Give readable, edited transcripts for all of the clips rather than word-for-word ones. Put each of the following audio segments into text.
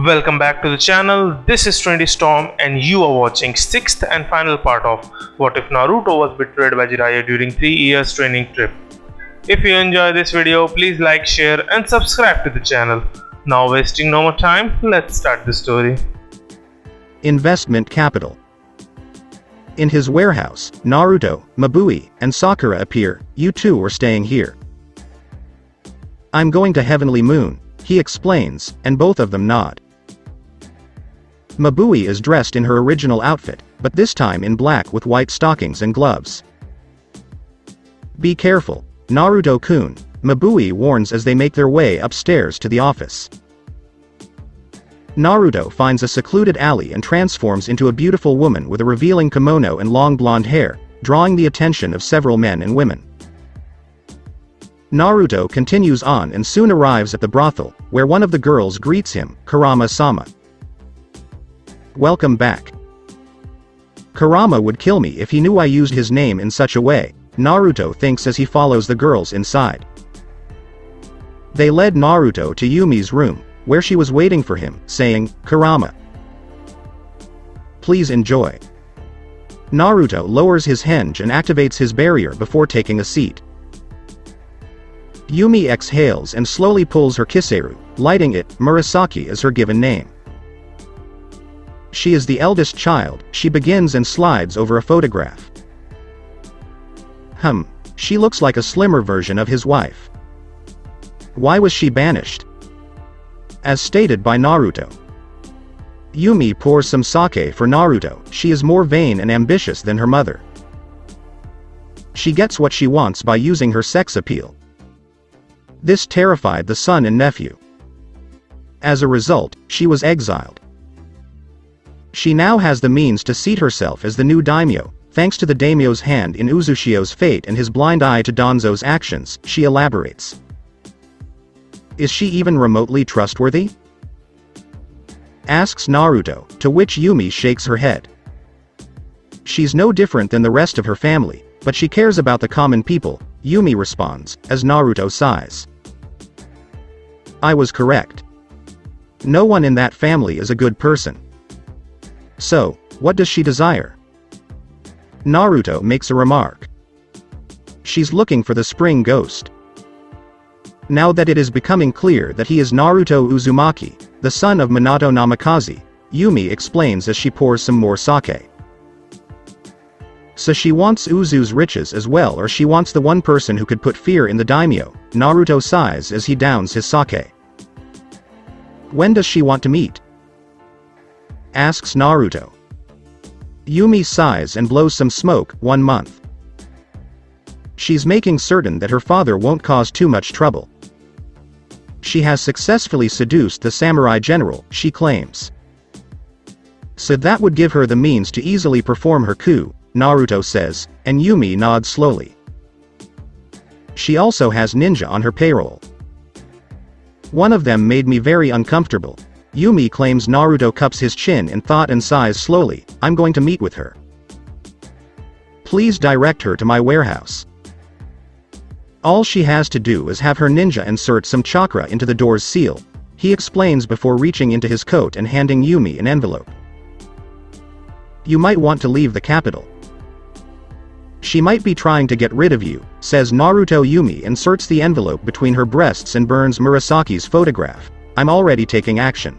Welcome back to the channel. This is Trendy Storm and you are watching 6th and final part of What If Naruto Was Betrayed by Jiraiya during 3 years training trip. If you enjoy this video, please like, share and subscribe to the channel. Now wasting no more time, let's start the story. Investment capital. In his warehouse, Naruto, Mabui, and Sakura appear. You two are staying here. I'm going to Heavenly Moon, he explains, and both of them nod. Mabui is dressed in her original outfit, but this time in black with white stockings and gloves. Be careful, Naruto-kun, Mabui warns as they make their way upstairs to the office. Naruto finds a secluded alley and transforms into a beautiful woman with a revealing kimono and long blonde hair, drawing the attention of several men and women. Naruto continues on and soon arrives at the brothel, where one of the girls greets him, Kurama-sama. Welcome back. Kurama would kill me if he knew I used his name in such a way, Naruto thinks as he follows the girls inside. They led Naruto to Yumi's room, where she was waiting for him, saying, Kurama, please enjoy. Naruto lowers his henge and activates his barrier before taking a seat. Yumi exhales and slowly pulls her kiseru, lighting it. Murasaki is her given name. She is the eldest child. She begins and slides over a photograph. She looks like a slimmer version of his wife. Why was she banished? As stated by Naruto. Yumi pours some sake for Naruto. She is more vain and ambitious than her mother. She gets what she wants by using her sex appeal. This terrified the son and nephew. As a result, she was exiled. She now has the means to seat herself as the new daimyo, thanks to the daimyo's hand in Uzushio's fate and his blind eye to Danzo's actions, she elaborates. Is she even remotely trustworthy? Asks Naruto, to which Yumi shakes her head. She's no different than the rest of her family, but she cares about the common people, Yumi responds, as Naruto sighs. I was correct. No one in that family is a good person. So, what does she desire? Naruto makes a remark. She's looking for the spring ghost. Now that it is becoming clear that he is Naruto Uzumaki, the son of Minato Namikaze, Yumi explains as she pours some more sake. So she wants Uzu's riches as well, or she wants the one person who could put fear in the daimyo, Naruto sighs as he downs his sake. When does she want to meet? Asks Naruto. Yumi sighs and blows some smoke. 1 month. She's making certain that her father won't cause too much trouble. She has successfully seduced the samurai general, she claims. So that would give her the means to easily perform her coup, Naruto says, and Yumi nods slowly. She also has ninja on her payroll. One of them made me very uncomfortable. Yumi claims. Naruto cups his chin in thought and sighs slowly. I'm going to meet with her. Please direct her to my warehouse. All she has to do is have her ninja insert some chakra into the door's seal, he explains before reaching into his coat and handing Yumi an envelope. You might want to leave the capital. She might be trying to get rid of you, says Naruto. Yumi inserts the envelope between her breasts and burns Murasaki's photograph. I'm already taking action.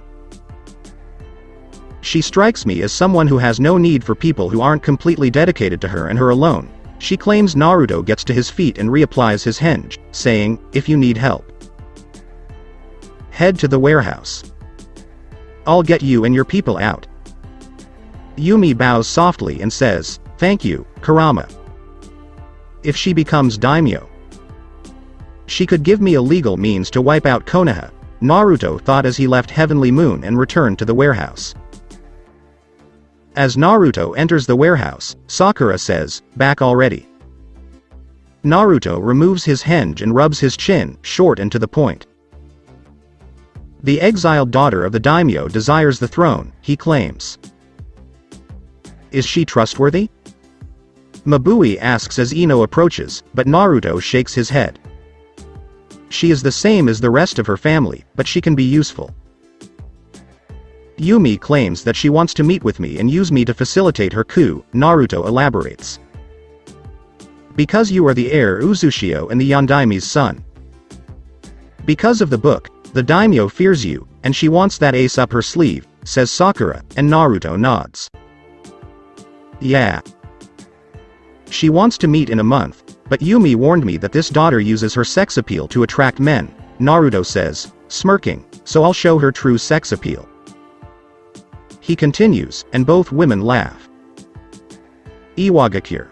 She strikes me as someone who has no need for people who aren't completely dedicated to her and her alone, she claims. Naruto gets to his feet and reapplies his henge, saying, if you need help, head to the warehouse. I'll get you and your people out. Yumi bows softly and says, thank you, Kurama. If she becomes daimyo, she could give me a legal means to wipe out Konoha, Naruto thought as he left Heavenly Moon and returned to the warehouse. As Naruto enters the warehouse, Sakura says, back already. Naruto removes his henge and rubs his chin, short and to the point. The exiled daughter of the daimyo desires the throne, he claims. Is she trustworthy? Mabui asks as Ino approaches, but Naruto shakes his head. She is the same as the rest of her family, but she can be useful. Yumi claims that she wants to meet with me and use me to facilitate her coup, Naruto elaborates. Because you are the heir Uzushio and the Yondaimi's son. Because of the book, the daimyo fears you, and she wants that ace up her sleeve, says Sakura, and Naruto nods. Yeah. She wants to meet in a month, but Yumi warned me that this daughter uses her sex appeal to attract men, Naruto says, smirking, so I'll show her true sex appeal. He continues, and both women laugh. Iwagakure.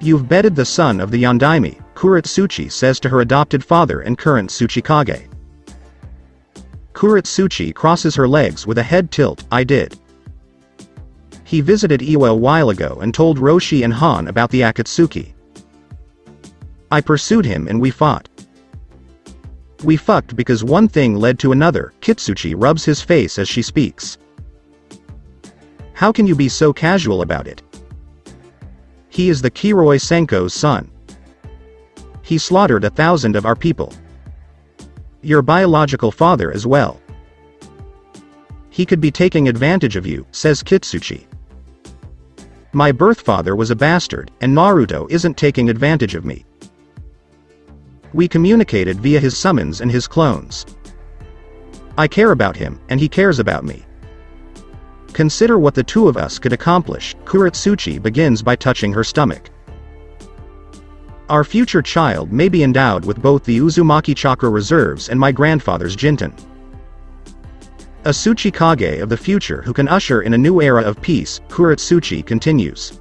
You've bedded the son of the Yondaime, Kuretsuchi says to her adopted father and current Tsuchikage. Kuretsuchi crosses her legs with a head tilt, I did. He visited Iwa a while ago and told Roshi and Han about the Akatsuki. I pursued him and we fought. We fucked because one thing led to another, Kitsuchi rubs his face as she speaks. How can you be so casual about it? He is the Kiroi Senko's son. He slaughtered 1,000 of our people. Your biological father as well. He could be taking advantage of you, says Kitsuchi. My birth father was a bastard, and Naruto isn't taking advantage of me. We communicated via his summons and his clones. I care about him, and he cares about me. Consider what the two of us could accomplish. Kuretsuchi begins by touching her stomach. Our future child may be endowed with both the Uzumaki chakra reserves and my grandfather's Jinten. A Tsuchikage of the future who can usher in a new era of peace, Kuretsuchi continues.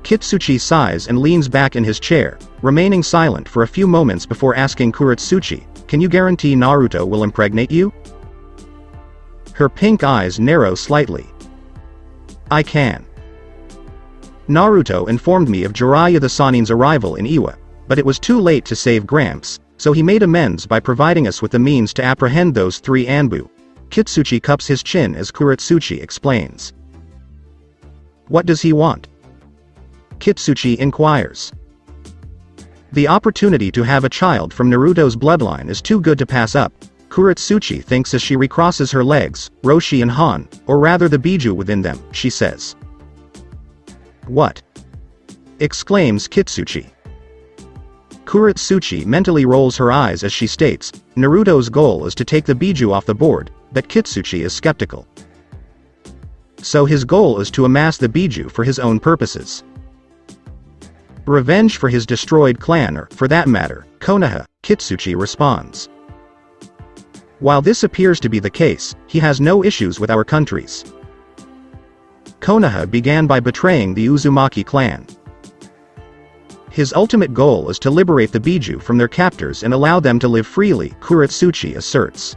Kitsuchi sighs and leans back in his chair, remaining silent for a few moments before asking Kuretsuchi, can you guarantee Naruto will impregnate you? Her pink eyes narrow slightly. I can. Naruto informed me of Jiraiya the Sannin's arrival in Iwa, but it was too late to save Gramps, so he made amends by providing us with the means to apprehend those 3 Anbu. Kitsuchi cups his chin as Kuretsuchi explains. What does he want? Kitsuchi inquires. The opportunity to have a child from Naruto's bloodline is too good to pass up, Kuretsuchi thinks as she recrosses her legs, Roshi and Han, or rather the Biju within them, she says. What? Exclaims Kitsuchi. Kuretsuchi mentally rolls her eyes as she states, Naruto's goal is to take the Biju off the board, but Kitsuchi is skeptical. So his goal is to amass the Biju for his own purposes. Revenge for his destroyed clan or, for that matter, Konoha, Kitsuchi responds. While this appears to be the case, he has no issues with our countries. Konoha began by betraying the Uzumaki clan. His ultimate goal is to liberate the Biju from their captors and allow them to live freely, Kuretsuchi asserts.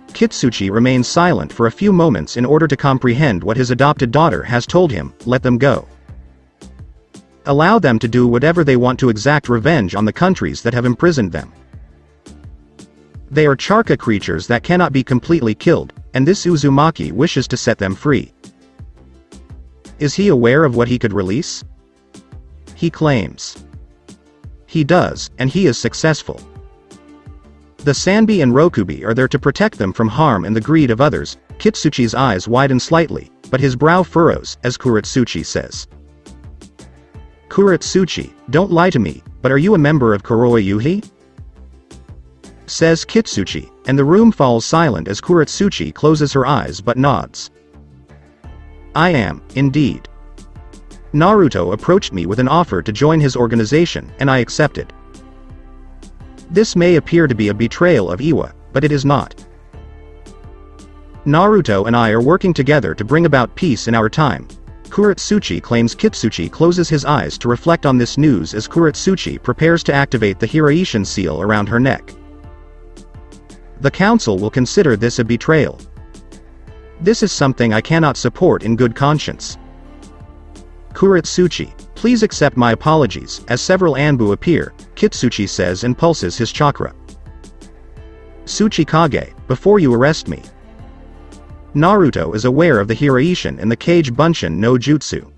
Kitsuchi remains silent for a few moments in order to comprehend what his adopted daughter has told him, let them go. Allow them to do whatever they want to exact revenge on the countries that have imprisoned them. They are chakra creatures that cannot be completely killed, and this Uzumaki wishes to set them free. Is he aware of what he could release? He claims. He does, and he is successful. The Sanbi and Rokubi are there to protect them from harm and the greed of others. Kitsuchi's eyes widen slightly, but his brow furrows, as Kuretsuchi says. Kuretsuchi, don't lie to me, but are you a member of Kuroi Yuhi? Says Kitsuchi, and the room falls silent as Kuretsuchi closes her eyes but nods. I am, indeed. Naruto approached me with an offer to join his organization, and I accepted. This may appear to be a betrayal of Iwa, but it is not. Naruto and I are working together to bring about peace in our time. Kuretsuchi claims. Kitsuchi closes his eyes to reflect on this news as Kuretsuchi prepares to activate the Hiraishin seal around her neck. The council will consider this a betrayal. This is something I cannot support in good conscience. Kuretsuchi, please accept my apologies, as several Anbu appear, Kitsuchi says and pulses his chakra. Tsuchikage, before you arrest me. Naruto is aware of the Hiraishin and the Kage Bunshin no Jutsu.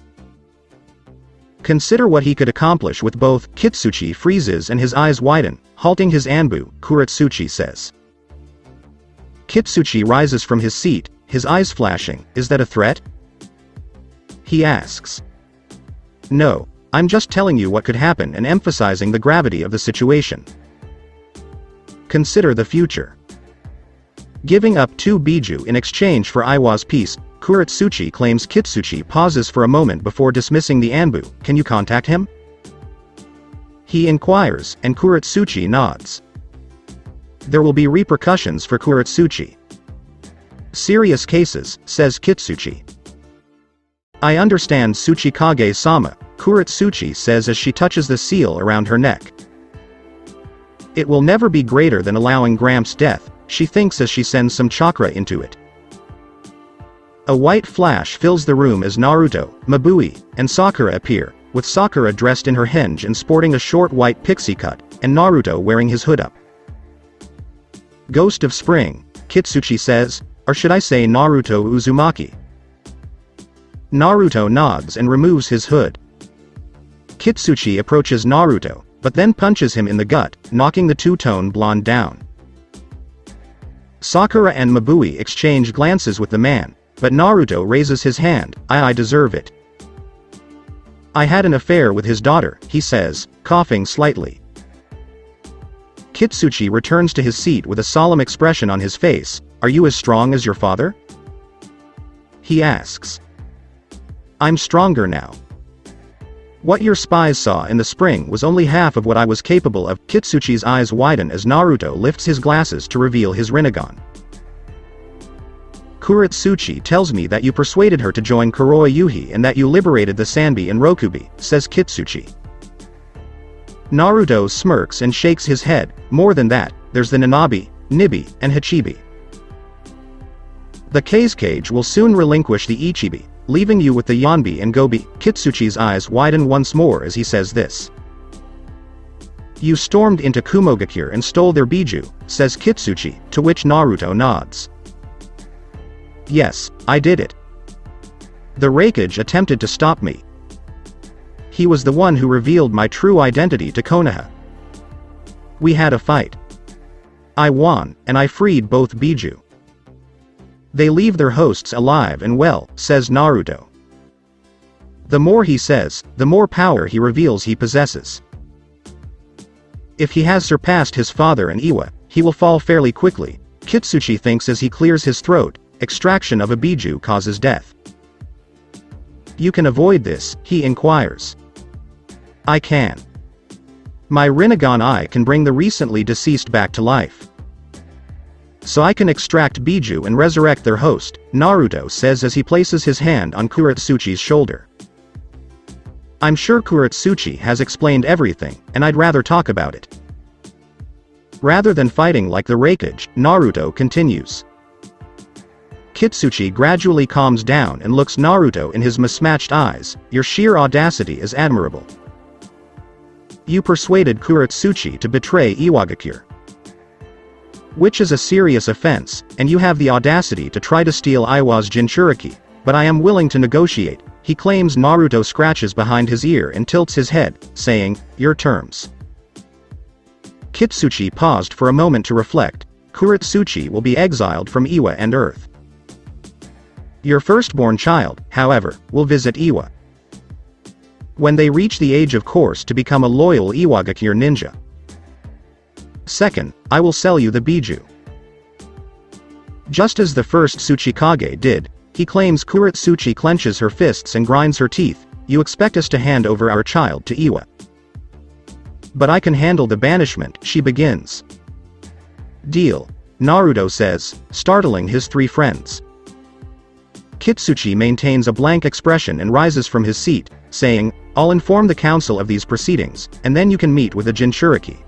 Consider what he could accomplish with both. Kitsuchi freezes and his eyes widen, halting his Anbu, Kuretsuchi says. Kitsuchi rises from his seat, his eyes flashing. Is that a threat? He asks. No, I'm just telling you what could happen and emphasizing the gravity of the situation. Consider the future. Giving up 2 biju in exchange for Iwa's peace, Kuretsuchi claims. Kitsuchi pauses for a moment before dismissing the Anbu. Can you contact him? He inquires, and Kuretsuchi nods. There will be repercussions for Kuretsuchi. Serious cases, says Kitsuchi. I understand Tsuchikage-sama, Kuretsuchi says as she touches the seal around her neck. It will never be greater than allowing Gramps' death, she thinks as she sends some chakra into it. A white flash fills the room as Naruto, Mabui, and Sakura appear, with Sakura dressed in her henge and sporting a short white pixie cut, and Naruto wearing his hood up. Ghost of Spring, Kitsuchi says, or should I say Naruto Uzumaki? Naruto nods and removes his hood. Kitsuchi approaches Naruto, but then punches him in the gut, knocking the two-tone blonde down. Sakura and Mabui exchange glances with the man, but Naruto raises his hand. I deserve it. I had an affair with his daughter, he says, coughing slightly. Kitsuchi returns to his seat with a solemn expression on his face. Are you as strong as your father? He asks. I'm stronger now. What your spies saw in the spring was only half of what I was capable of. Kitsuchi's eyes widen as Naruto lifts his glasses to reveal his Rinnegan. Kuretsuchi tells me that you persuaded her to join Kuroi Yuhi and that you liberated the Sanbi and Rokubi, says Kitsuchi. Naruto smirks and shakes his head. More than that, there's the Nanabi, Nibi, and Hachibi. The Kazekage will soon relinquish the Ichibi, leaving you with the Yanbi and Gobi. Kitsuchi's eyes widen once more as he says this. You stormed into Kumogakure and stole their biju, says Kitsuchi, to which Naruto nods. Yes, I did it. The Raikage attempted to stop me. He was the one who revealed my true identity to Konoha. We had a fight. I won, and I freed both biju. They leave their hosts alive and well, says Naruto. The more he says, the more power he reveals he possesses. If he has surpassed his father and Iwa, he will fall fairly quickly, Kitsuchi thinks as he clears his throat. Extraction of a biju causes death. You can avoid this, he inquires. I can. My Rinnegan eye can bring the recently deceased back to life. So I can extract biju and resurrect their host, Naruto says as he places his hand on Kuretsuchi's shoulder. I'm sure Kuretsuchi has explained everything, and I'd rather talk about it. Rather than fighting like the Raikage, Naruto continues. Kitsuchi gradually calms down and looks Naruto in his mismatched eyes. Your sheer audacity is admirable. You persuaded Kuretsuchi to betray Iwagakure. Which is a serious offense, and you have the audacity to try to steal Iwa's Jinchuriki, but I am willing to negotiate, he claims. Naruto scratches behind his ear and tilts his head, saying, your terms. Kitsuchi paused for a moment to reflect. Kuretsuchi will be exiled from Iwa and Earth. Your firstborn child, however, will visit Iwa. When they reach the age of course to become a loyal Iwagakure ninja. Second, I will sell you the biju. Just as the first Tsuchikage did, he claims. Kuretsuchi clenches her fists and grinds her teeth. You expect us to hand over our child to Iwa. But I can handle the banishment, she begins. Deal, Naruto says, startling his 3 friends. Kitsuchi maintains a blank expression and rises from his seat, saying, I'll inform the council of these proceedings, and then you can meet with the Jinchuriki.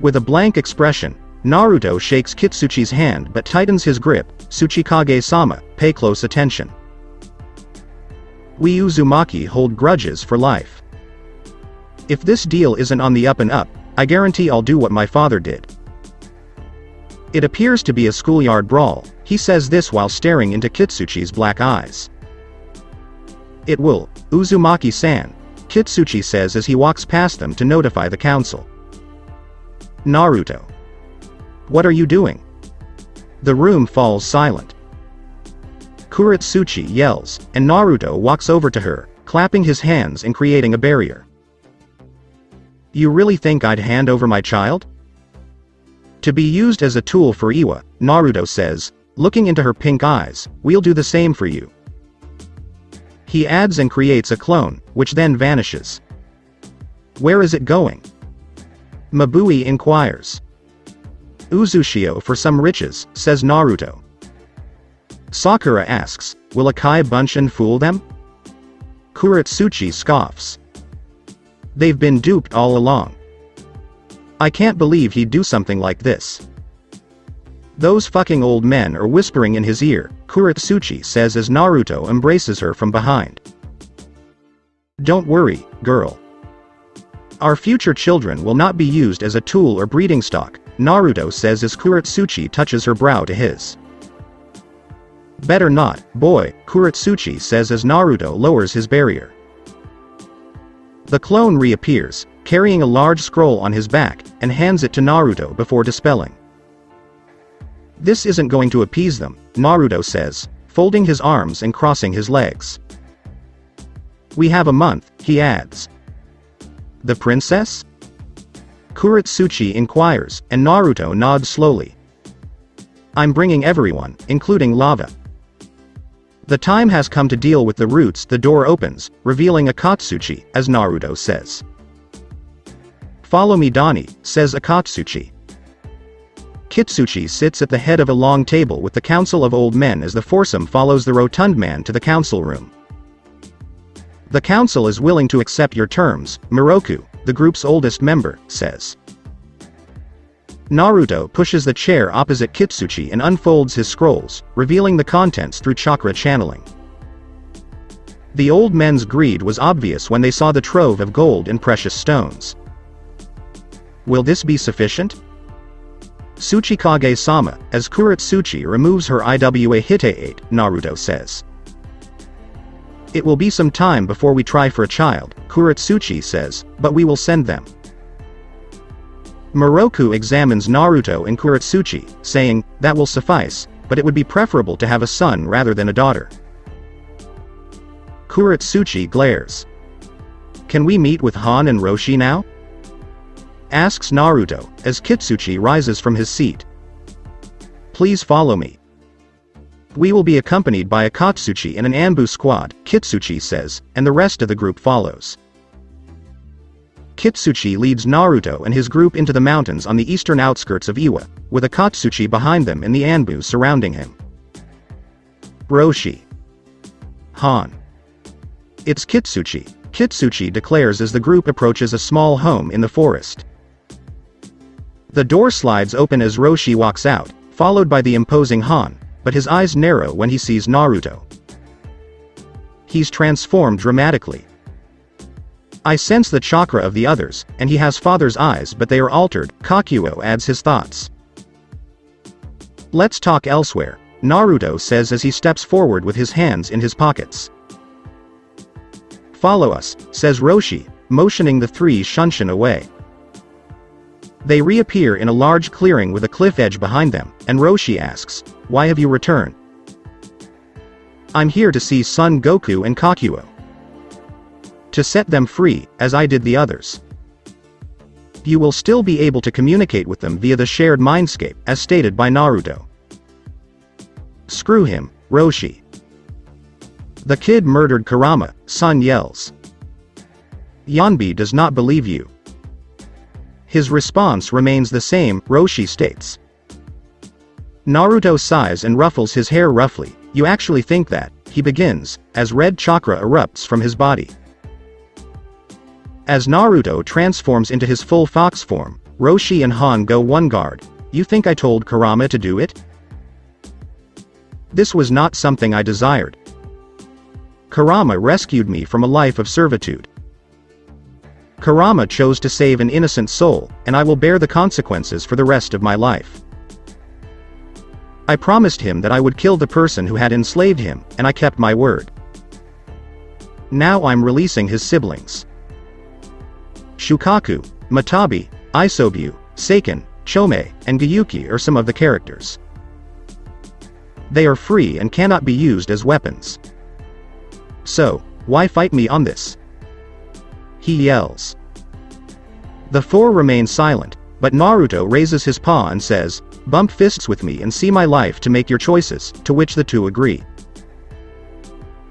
With a blank expression, Naruto shakes Kitsuchi's hand but tightens his grip. Tsuchikage-sama, pay close attention. We Uzumaki hold grudges for life. If this deal isn't on the up and up, I guarantee I'll do what my father did. It appears to be a schoolyard brawl, he says this while staring into Kitsuchi's black eyes. It will, Uzumaki-san, Kitsuchi says as he walks past them to notify the council. Naruto. What are you doing? The room falls silent. Kuretsuchi yells, and Naruto walks over to her, clapping his hands and creating a barrier. You really think I'd hand over my child? To be used as a tool for Iwa, Naruto says, looking into her pink eyes, we'll do the same for you. He adds and creates a clone, which then vanishes. Where is it going? Mabui inquires. Uzushio for some riches, says Naruto. Sakura asks, will Akai bunch and fool them? Kuretsuchi scoffs. They've been duped all along. I can't believe he'd do something like this. Those fucking old men are whispering in his ear, Kuretsuchi says as Naruto embraces her from behind. Don't worry, girl. Our future children will not be used as a tool or breeding stock, Naruto says as Kuretsuchi touches her brow to his. Better not, boy, Kuretsuchi says as Naruto lowers his barrier. The clone reappears, carrying a large scroll on his back, and hands it to Naruto before dispelling. This isn't going to appease them, Naruto says, folding his arms and crossing his legs. We have a month, he adds. The princess? Kuretsuchi inquires, and Naruto nods slowly. I'm bringing everyone, including Lava. The time has come to deal with the roots. The door opens, revealing Akatsuchi, as Naruto says. Follow me, Dani, says Akatsuchi. Kitsuchi sits at the head of a long table with the council of old men as the foursome follows the rotund man to the council room. The council is willing to accept your terms, Miroku, the group's oldest member, says. Naruto pushes the chair opposite Kitsuchi and unfolds his scrolls, revealing the contents through chakra channeling. The old men's greed was obvious when they saw the trove of gold and precious stones. Will this be sufficient? Tsuchikage-sama, as Kuretsuchi removes her Iwa Hite-8, Naruto says. It will be some time before we try for a child, Kuretsuchi says, but we will send them. Miroku examines Naruto and Kuretsuchi, saying, that will suffice, but it would be preferable to have a son rather than a daughter. Kuretsuchi glares. Can we meet with Han and Roshi now? Asks Naruto, as Kitsuchi rises from his seat. Please follow me. We will be accompanied by Akatsuchi and an Anbu squad, Kitsuchi says, and the rest of the group follows. Kitsuchi leads Naruto and his group into the mountains on the eastern outskirts of Iwa, with Akatsuchi behind them and the Anbu surrounding him. Roshi. Han. It's Kitsuchi, Kitsuchi declares as the group approaches a small home in the forest. The door slides open as Roshi walks out, followed by the imposing Han, but his eyes narrow when he sees Naruto. He's transformed dramatically. I sense the chakra of the others, and he has father's eyes but they are altered, Kakuo adds his thoughts. Let's talk elsewhere, Naruto says as he steps forward with his hands in his pockets. Follow us, says Roshi, motioning the three Shunshin away. They reappear in a large clearing with a cliff edge behind them, and Roshi asks, why have you returned? I'm here to see Son Goku and Kakuo. To set them free, as I did the others. You will still be able to communicate with them via the shared mindscape, as stated by Naruto. Screw him, Roshi. The kid murdered Kurama, Son yells. Yanbi does not believe you. His response remains the same, Roshi states. Naruto sighs and ruffles his hair roughly. You actually think that, he begins, as red chakra erupts from his body. As Naruto transforms into his full fox form, Roshi and Han go one guard. You think I told Kurama to do it? This was not something I desired. Kurama rescued me from a life of servitude. Kurama chose to save an innocent soul, and I will bear the consequences for the rest of my life. I promised him that I would kill the person who had enslaved him, and I kept my word. Now I'm releasing his siblings. Shukaku, Matabi, Isobu, Seiken, Chome, and Gyuki are some of the characters. They are free and cannot be used as weapons. So, why fight me on this? He yells. The four remain silent, but Naruto raises his paw and says, "Bump fists with me and see my life to make your choices," to which the two agree.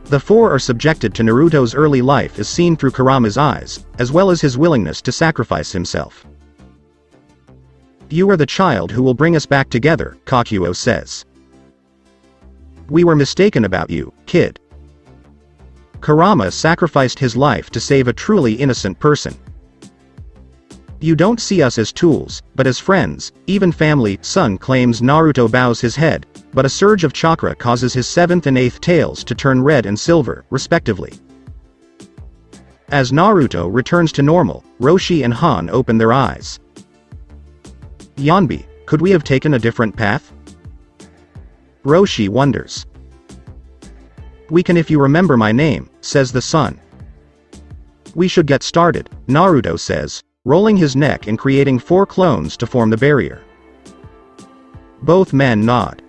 The four are subjected to Naruto's early life as seen through Kurama's eyes, as well as his willingness to sacrifice himself. "You are the child who will bring us back together," Kakuo says. "We were mistaken about you, kid." Kurama sacrificed his life to save a truly innocent person. "You don't see us as tools, but as friends, even family." Son claims. Naruto bows his head, but a surge of chakra causes his 7th and 8th tails to turn red and silver, respectively. As Naruto returns to normal, Roshi and Han open their eyes. "Yanbi, could we have taken a different path?" Roshi wonders. "We can if you remember my name," says the son. "We should get started," Naruto says, rolling his neck and creating 4 clones to form the barrier. Both men nod.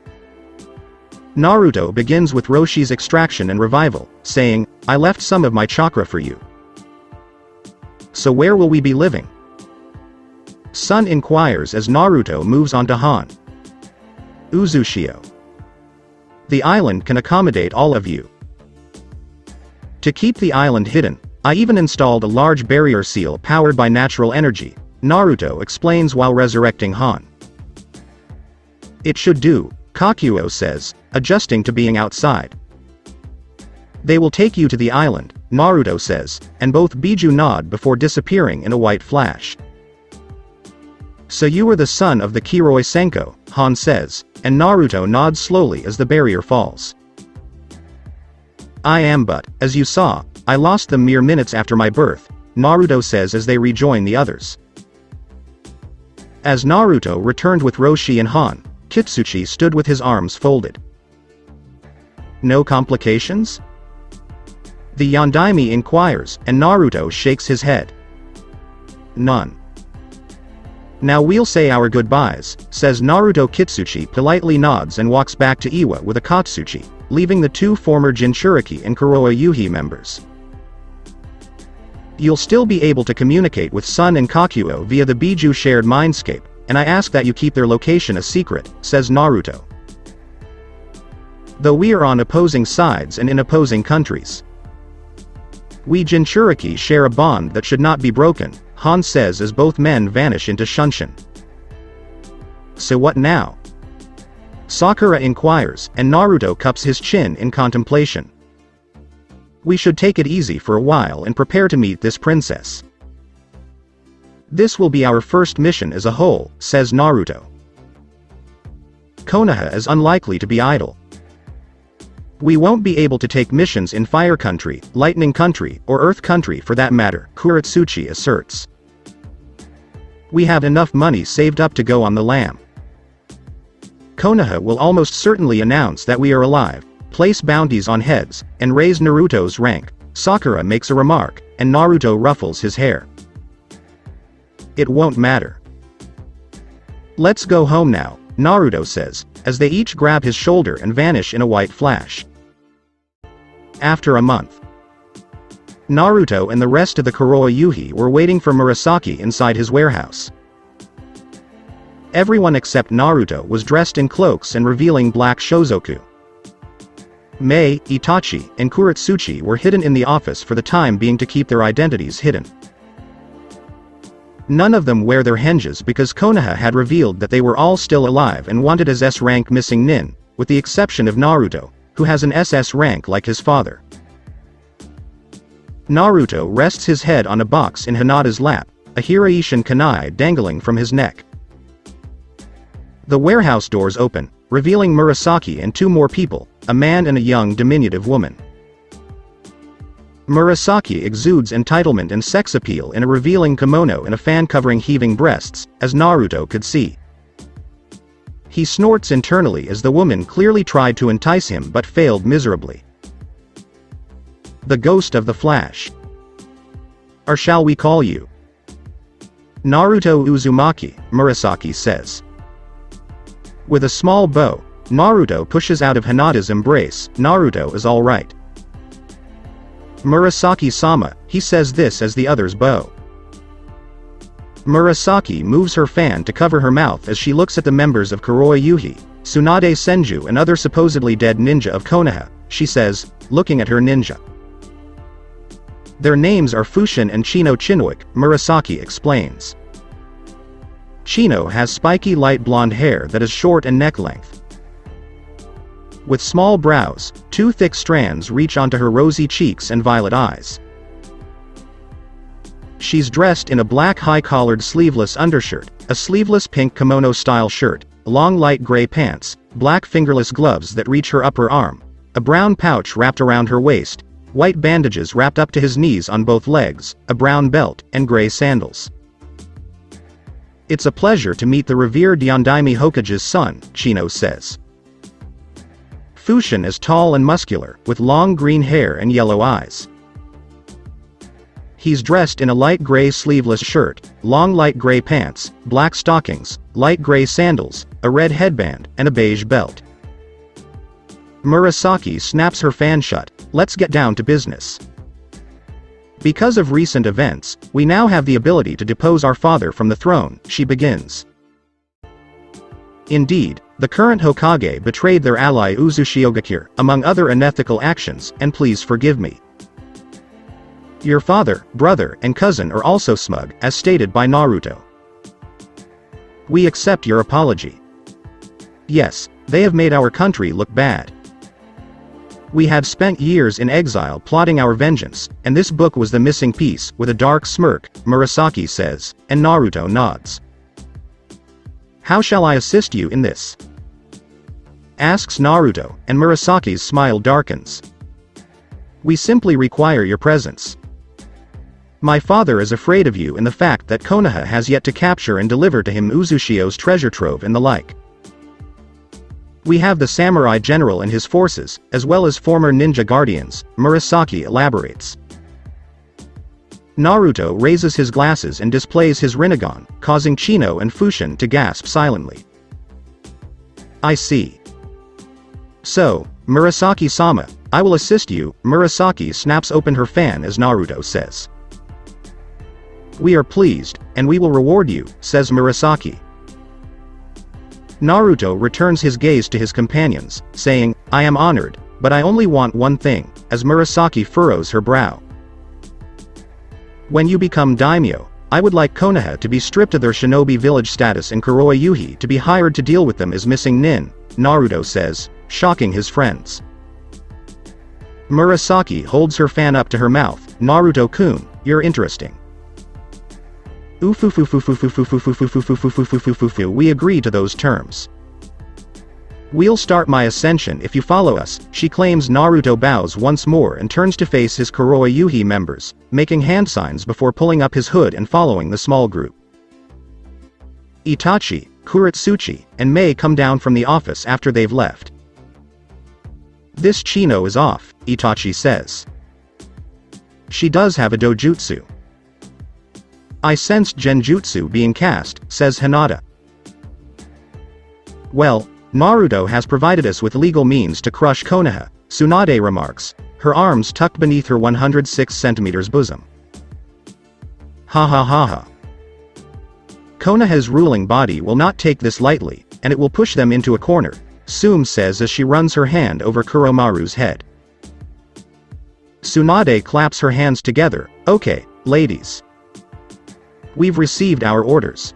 Naruto begins with Roshi's extraction and revival, saying, "I left some of my chakra for you." "So where will we be living?" Son inquires as Naruto moves on to Han. "Uzushio. The island can accommodate all of you. To keep the island hidden, I even installed a large barrier seal powered by natural energy," Naruto explains while resurrecting Han. "It should do," Kakuo says, adjusting to being outside. "They will take you to the island," Naruto says, and both Biju nod before disappearing in a white flash. "So you were the son of the Kiroi Senko," Han says, and Naruto nods slowly as the barrier falls. "I am, but, as you saw, I lost them mere minutes after my birth," Naruto says as they rejoin the others. As Naruto returned with Roshi and Han, Kitsuchi stood with his arms folded. "No complications?" The Yondaime inquires, and Naruto shakes his head. "None." "Now we'll say our goodbyes," says Naruto. Kitsuchi politely nods and walks back to Iwa with Akatsuchi, leaving the 2 former Jinchuriki and Kuroa Yuhi members. "You'll still be able to communicate with Son and Kakuo via the Biju shared mindscape, and I ask that you keep their location a secret," says Naruto. "Though we are on opposing sides and in opposing countries. We Jinchuriki share a bond that should not be broken," Han says as both men vanish into Shunshin. "So what now?" Sakura inquires, and Naruto cups his chin in contemplation. "We should take it easy for a while and prepare to meet this princess. This will be our first mission as a whole," says Naruto. "Konoha is unlikely to be idle. We won't be able to take missions in Fire Country, Lightning Country, or Earth Country for that matter," Kuratsuchi asserts. "We have enough money saved up to go on the lam. Konoha will almost certainly announce that we are alive, place bounties on heads, and raise Naruto's rank," Sakura makes a remark, and Naruto ruffles his hair. "It won't matter. Let's go home now," Naruto says, as they each grab his shoulder and vanish in a white flash. After a month, Naruto and the rest of the Kuroa Yuhi were waiting for Murasaki inside his warehouse. Everyone except Naruto was dressed in cloaks and revealing black shozoku. Mei, Itachi, and Kuratsuchi were hidden in the office for the time being to keep their identities hidden. None of them wear their henges because Konoha had revealed that they were all still alive and wanted as S-rank missing nin, with the exception of Naruto, who has an SS rank like his father. Naruto rests his head on a box in Hinata's lap, a Hiraishin kunai dangling from his neck. The warehouse doors open, revealing Murasaki and 2 more people, a man and a young diminutive woman. Murasaki exudes entitlement and sex appeal in a revealing kimono and a fan covering heaving breasts, as Naruto could see. He snorts internally as the woman clearly tried to entice him but failed miserably. The ghost of the Flash. Or shall we call you Naruto Uzumaki, Murasaki says. With a small bow, Naruto pushes out of Hinata's embrace. Naruto is alright. Murasaki-sama, he says this as the others bow. Murasaki moves her fan to cover her mouth as she looks at the members of Kuroyuhi, Tsunade Senju and other supposedly dead ninja of Konoha, she says, looking at her ninja. Their names are Fushin and Chino Chinook, Murasaki explains. Chino has spiky light blonde hair that is short and neck-length. With small brows, 2 thick strands reach onto her rosy cheeks and violet eyes. She's dressed in a black high-collared sleeveless undershirt, a sleeveless pink kimono-style shirt, long light gray pants, black fingerless gloves that reach her upper arm, a brown pouch wrapped around her waist, white bandages wrapped up to his knees on both legs, a brown belt, and gray sandals. It's a pleasure to meet the revered Yondaime Hokage's son, Chino says. Fushin is tall and muscular, with long green hair and yellow eyes. He's dressed in a light gray sleeveless shirt, long light gray pants, black stockings, light gray sandals, a red headband, and a beige belt. Murasaki snaps her fan shut. Let's get down to business. Because of recent events, we now have the ability to depose our father from the throne, she begins. Indeed, the current Hokage betrayed their ally Uzushi Iwagakure, among other unethical actions, and please forgive me. Your father, brother, and cousin are also smug, as stated by Naruto. We accept your apology. Yes, they have made our country look bad. We have spent years in exile plotting our vengeance, and this book was the missing piece, with a dark smirk, Murasaki says, and Naruto nods. How shall I assist you in this? Asks Naruto, and Murasaki's smile darkens. We simply require your presence. My father is afraid of you and the fact that Konoha has yet to capture and deliver to him Uzushio's treasure trove and the like. We have the samurai general and his forces, as well as former ninja guardians, Murasaki elaborates. Naruto raises his glasses and displays his Rinnegan, causing Chino and Fushin to gasp silently. I see. So, Murasaki-sama, I will assist you. Murasaki snaps open her fan as Naruto says. We are pleased, and we will reward you, says Murasaki. Naruto returns his gaze to his companions, saying, I am honored, but I only want one thing, as Murasaki furrows her brow. When you become daimyo, I would like Konoha to be stripped of their shinobi village status and Kuroyuhi to be hired to deal with them as missing nin, Naruto says, shocking his friends. Murasaki holds her fan up to her mouth. Naruto-kun, you're interesting. We agree to those terms. We'll start my ascension if you follow us, she claims. Naruto bows once more and turns to face his Kuroyuhi members, making hand signs before pulling up his hood and following the small group. Itachi, Kuretsuchi, and Mei come down from the office after they've left. This Chino is off, Itachi says. She does have a dojutsu. I sensed genjutsu being cast, says Hinata. Well, Naruto has provided us with legal means to crush Konoha, Tsunade remarks, her arms tucked beneath her 106 cm bosom. Ha ha ha ha. Konoha's ruling body will not take this lightly, and it will push them into a corner, Sume says as she runs her hand over Kuromaru's head. Tsunade claps her hands together. Okay, ladies. We've received our orders.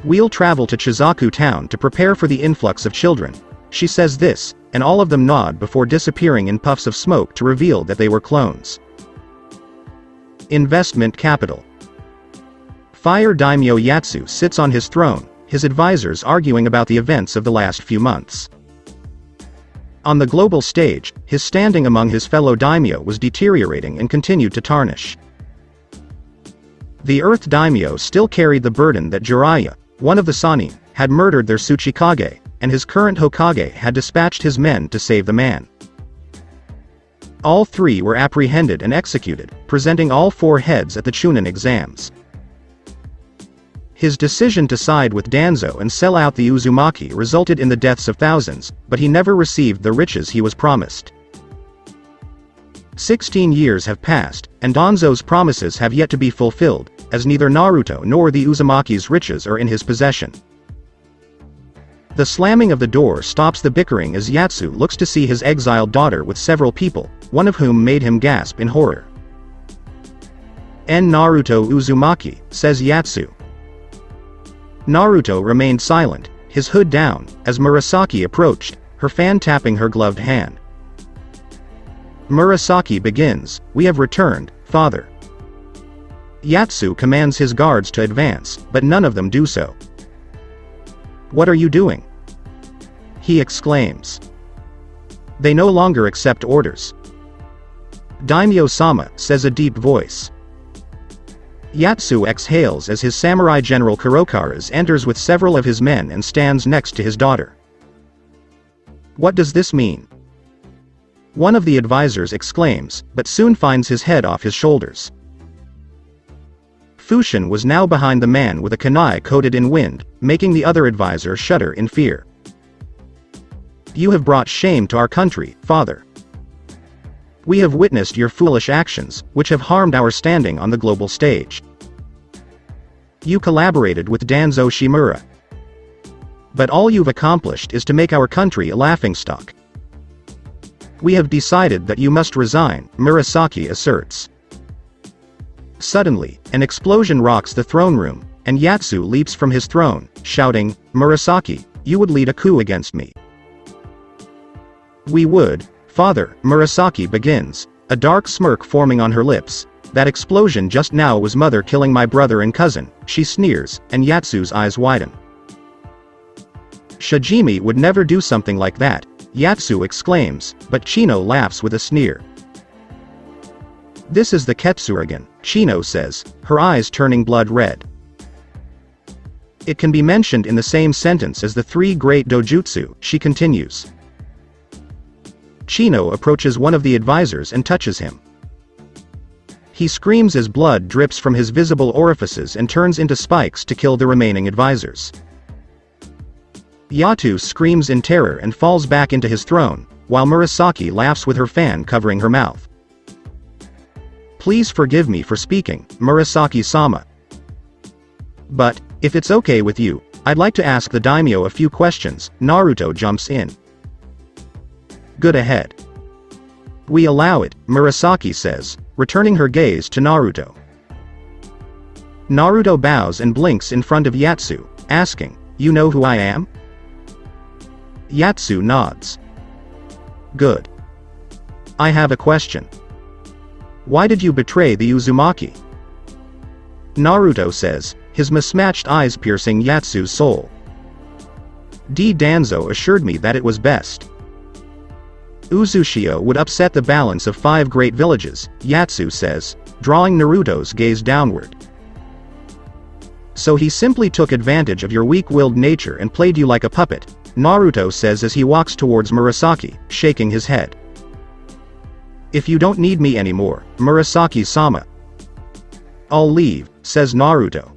We'll travel to Chizaku town to prepare for the influx of children. She says this, and all of them nod before disappearing in puffs of smoke to reveal that they were clones. Investment capital. Fire Daimyo Yatsu sits on his throne, his advisors arguing about the events of the last few months. On the global stage, his standing among his fellow daimyo was deteriorating and continued to tarnish. The Earth Daimyo still carried the burden that Jiraiya, one of the Sannin, had murdered their Tsuchikage, and his current Hokage had dispatched his men to save the man. All three were apprehended and executed, presenting all four heads at the Chunin exams. His decision to side with Danzo and sell out the Uzumaki resulted in the deaths of thousands, but he never received the riches he was promised. 16 years have passed, and Danzo's promises have yet to be fulfilled, as neither Naruto nor the Uzumaki's riches are in his possession. The slamming of the door stops the bickering as Yatsu looks to see his exiled daughter with several people, one of whom made him gasp in horror. "En Naruto Uzumaki," says Yatsu. Naruto remained silent, his hood down, as Murasaki approached, her fan tapping her gloved hand. Murasaki begins, "We have returned, father." Yatsu commands his guards to advance, but none of them do so. "What are you doing?" he exclaims. "They no longer accept orders." "Daimyo-sama," says a deep voice. Yatsu exhales as his samurai general Kurokaras enters with several of his men and stands next to his daughter. "What does this mean?" one of the advisors exclaims, but soon finds his head off his shoulders. Fushin was now behind the man with a kunai coated in wind, making the other advisor shudder in fear. "You have brought shame to our country, father. We have witnessed your foolish actions, which have harmed our standing on the global stage. You collaborated with Danzo Shimura. But all you've accomplished is to make our country a laughingstock. We have decided that you must resign," Murasaki asserts. Suddenly, an explosion rocks the throne room, and Yatsu leaps from his throne, shouting, "Murasaki, you would lead a coup against me." "We would, father," Murasaki begins, a dark smirk forming on her lips. "That explosion just now was mother killing my brother and cousin," she sneers, and Yatsu's eyes widen. "Shijimi would never do something like that," Yatsu exclaims, but Chino laughs with a sneer. "This is the Ketsurugan," Chino says, her eyes turning blood red. "It can be mentioned in the same sentence as the three great dojutsu," she continues. Chino approaches one of the advisors and touches him. He screams as blood drips from his visible orifices and turns into spikes to kill the remaining advisors. Yatu screams in terror and falls back into his throne, while Murasaki laughs with her fan covering her mouth. "Please forgive me for speaking, Murasaki-sama. But, if it's okay with you, I'd like to ask the daimyo a few questions," Naruto jumps in. "Good ahead." "We allow it," Murasaki says, returning her gaze to Naruto. Naruto bows and blinks in front of Yatsu, asking, "You know who I am?" Yatsu nods. "Good. I have a question. Why did you betray the Uzumaki?" Naruto says, his mismatched eyes piercing Yatsu's soul. Danzo assured me that it was best. Uzushio would upset the balance of 5 great villages, Yatsu says, drawing Naruto's gaze downward. "So he simply took advantage of your weak-willed nature and played you like a puppet," Naruto says as he walks towards Murasaki, shaking his head. "If you don't need me anymore, Murasaki-sama." "I'll leave," says Naruto.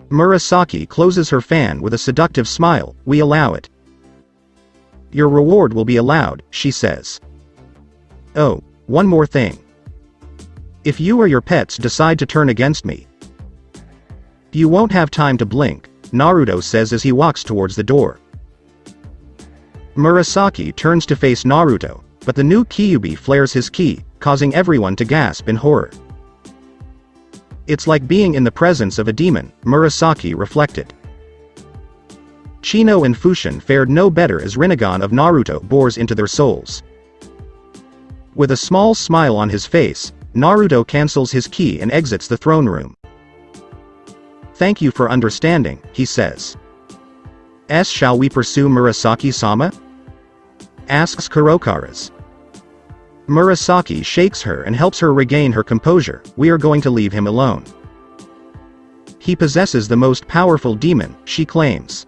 Murasaki closes her fan with a seductive smile. "We allow it." "Your reward will be allowed," she says. "Oh, one more thing. If you or your pets decide to turn against me, you won't have time to blink," Naruto says as he walks towards the door. Murasaki turns to face Naruto, but the new Kyuubi flares his ki, causing everyone to gasp in horror. "It's like being in the presence of a demon," Murasaki reflected. Chino and Fushin fared no better as Rinnegan of Naruto bores into their souls. With a small smile on his face, Naruto cancels his ki and exits the throne room. "Thank you for understanding," he says. Shall we pursue Murasaki-sama?" asks Kurokaras. Murasaki shakes her and helps her regain her composure. "We are going to leave him alone. He possesses the most powerful demon," she claims.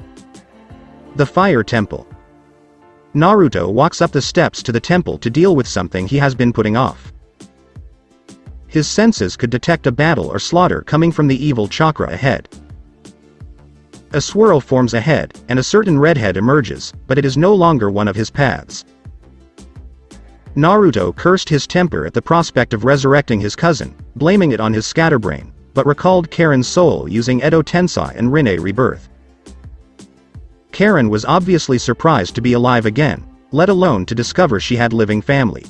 "The Fire Temple." Naruto walks up the steps to the temple to deal with something he has been putting off. His senses could detect a battle or slaughter coming from the evil chakra ahead. A swirl forms ahead, and a certain redhead emerges, but it is no longer one of his paths. Naruto cursed his temper at the prospect of resurrecting his cousin, blaming it on his scatterbrain, but recalled Karen's soul using Edo Tensei and Rinne Rebirth. Karen was obviously surprised to be alive again, let alone to discover she had living family.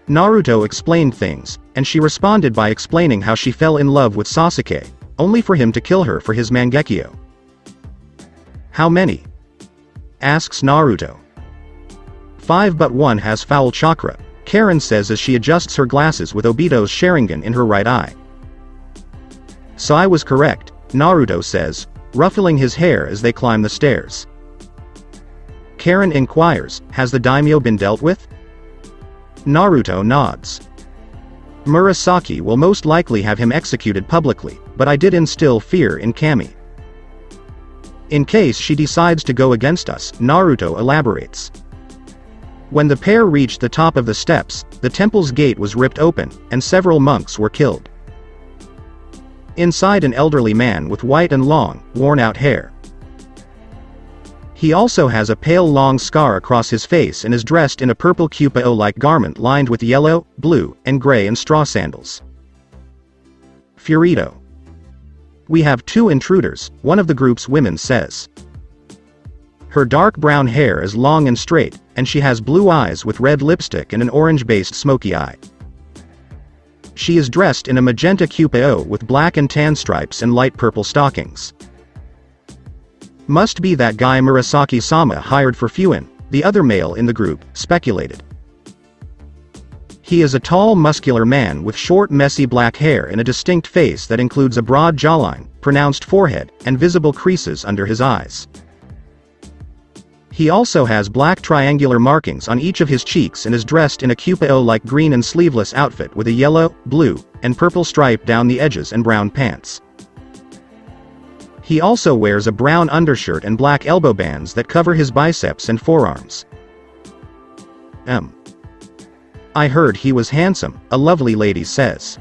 Naruto explained things, and she responded by explaining how she fell in love with Sasuke, only for him to kill her for his Mangekyo. "How many?" asks Naruto. "5, but one has foul chakra," Karen says as she adjusts her glasses with Obito's Sharingan in her right eye. "So I was correct," Naruto says, ruffling his hair as they climb the stairs. Karen inquires, "Has the daimyo been dealt with?" Naruto nods. "Murasaki will most likely have him executed publicly, but I did instill fear in Kami. In case she decides to go against us," Naruto elaborates. When the pair reached the top of the steps, the temple's gate was ripped open, and several monks were killed. Inside, an elderly man with white and long, worn-out hair. He also has a pale long scar across his face and is dressed in a purple Kyuupi-like garment lined with yellow, blue, and gray and straw sandals. Furito. "We have 2 intruders," one of the group's women says. Her dark brown hair is long and straight, and she has blue eyes with red lipstick and an orange-based smoky eye. She is dressed in a magenta Kyuupi with black and tan stripes and light purple stockings. "Must be that guy Murasaki-sama hired for Fuin," the other male in the group speculated. He is a tall muscular man with short messy black hair and a distinct face that includes a broad jawline, pronounced forehead, and visible creases under his eyes. He also has black triangular markings on each of his cheeks and is dressed in a Kyuupi-like green and sleeveless outfit with a yellow, blue, and purple stripe down the edges and brown pants. He also wears a brown undershirt and black elbow bands that cover his biceps and forearms. "I heard he was handsome," a lovely lady says.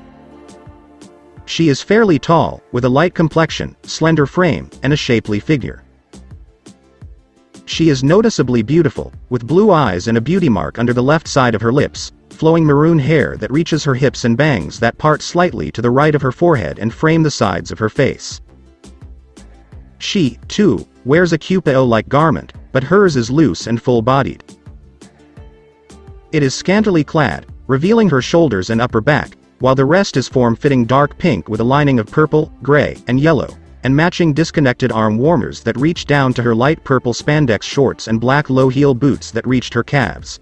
She is fairly tall, with a light complexion, slender frame, and a shapely figure. She is noticeably beautiful, with blue eyes and a beauty mark under the left side of her lips, flowing maroon hair that reaches her hips and bangs that part slightly to the right of her forehead and frame the sides of her face. She, too, wears a Kyuupi-like garment, but hers is loose and full-bodied. It is scantily clad, revealing her shoulders and upper back, while the rest is form-fitting dark pink with a lining of purple, gray, and yellow, and matching disconnected arm warmers that reach down to her light purple spandex shorts and black low-heel boots that reached her calves.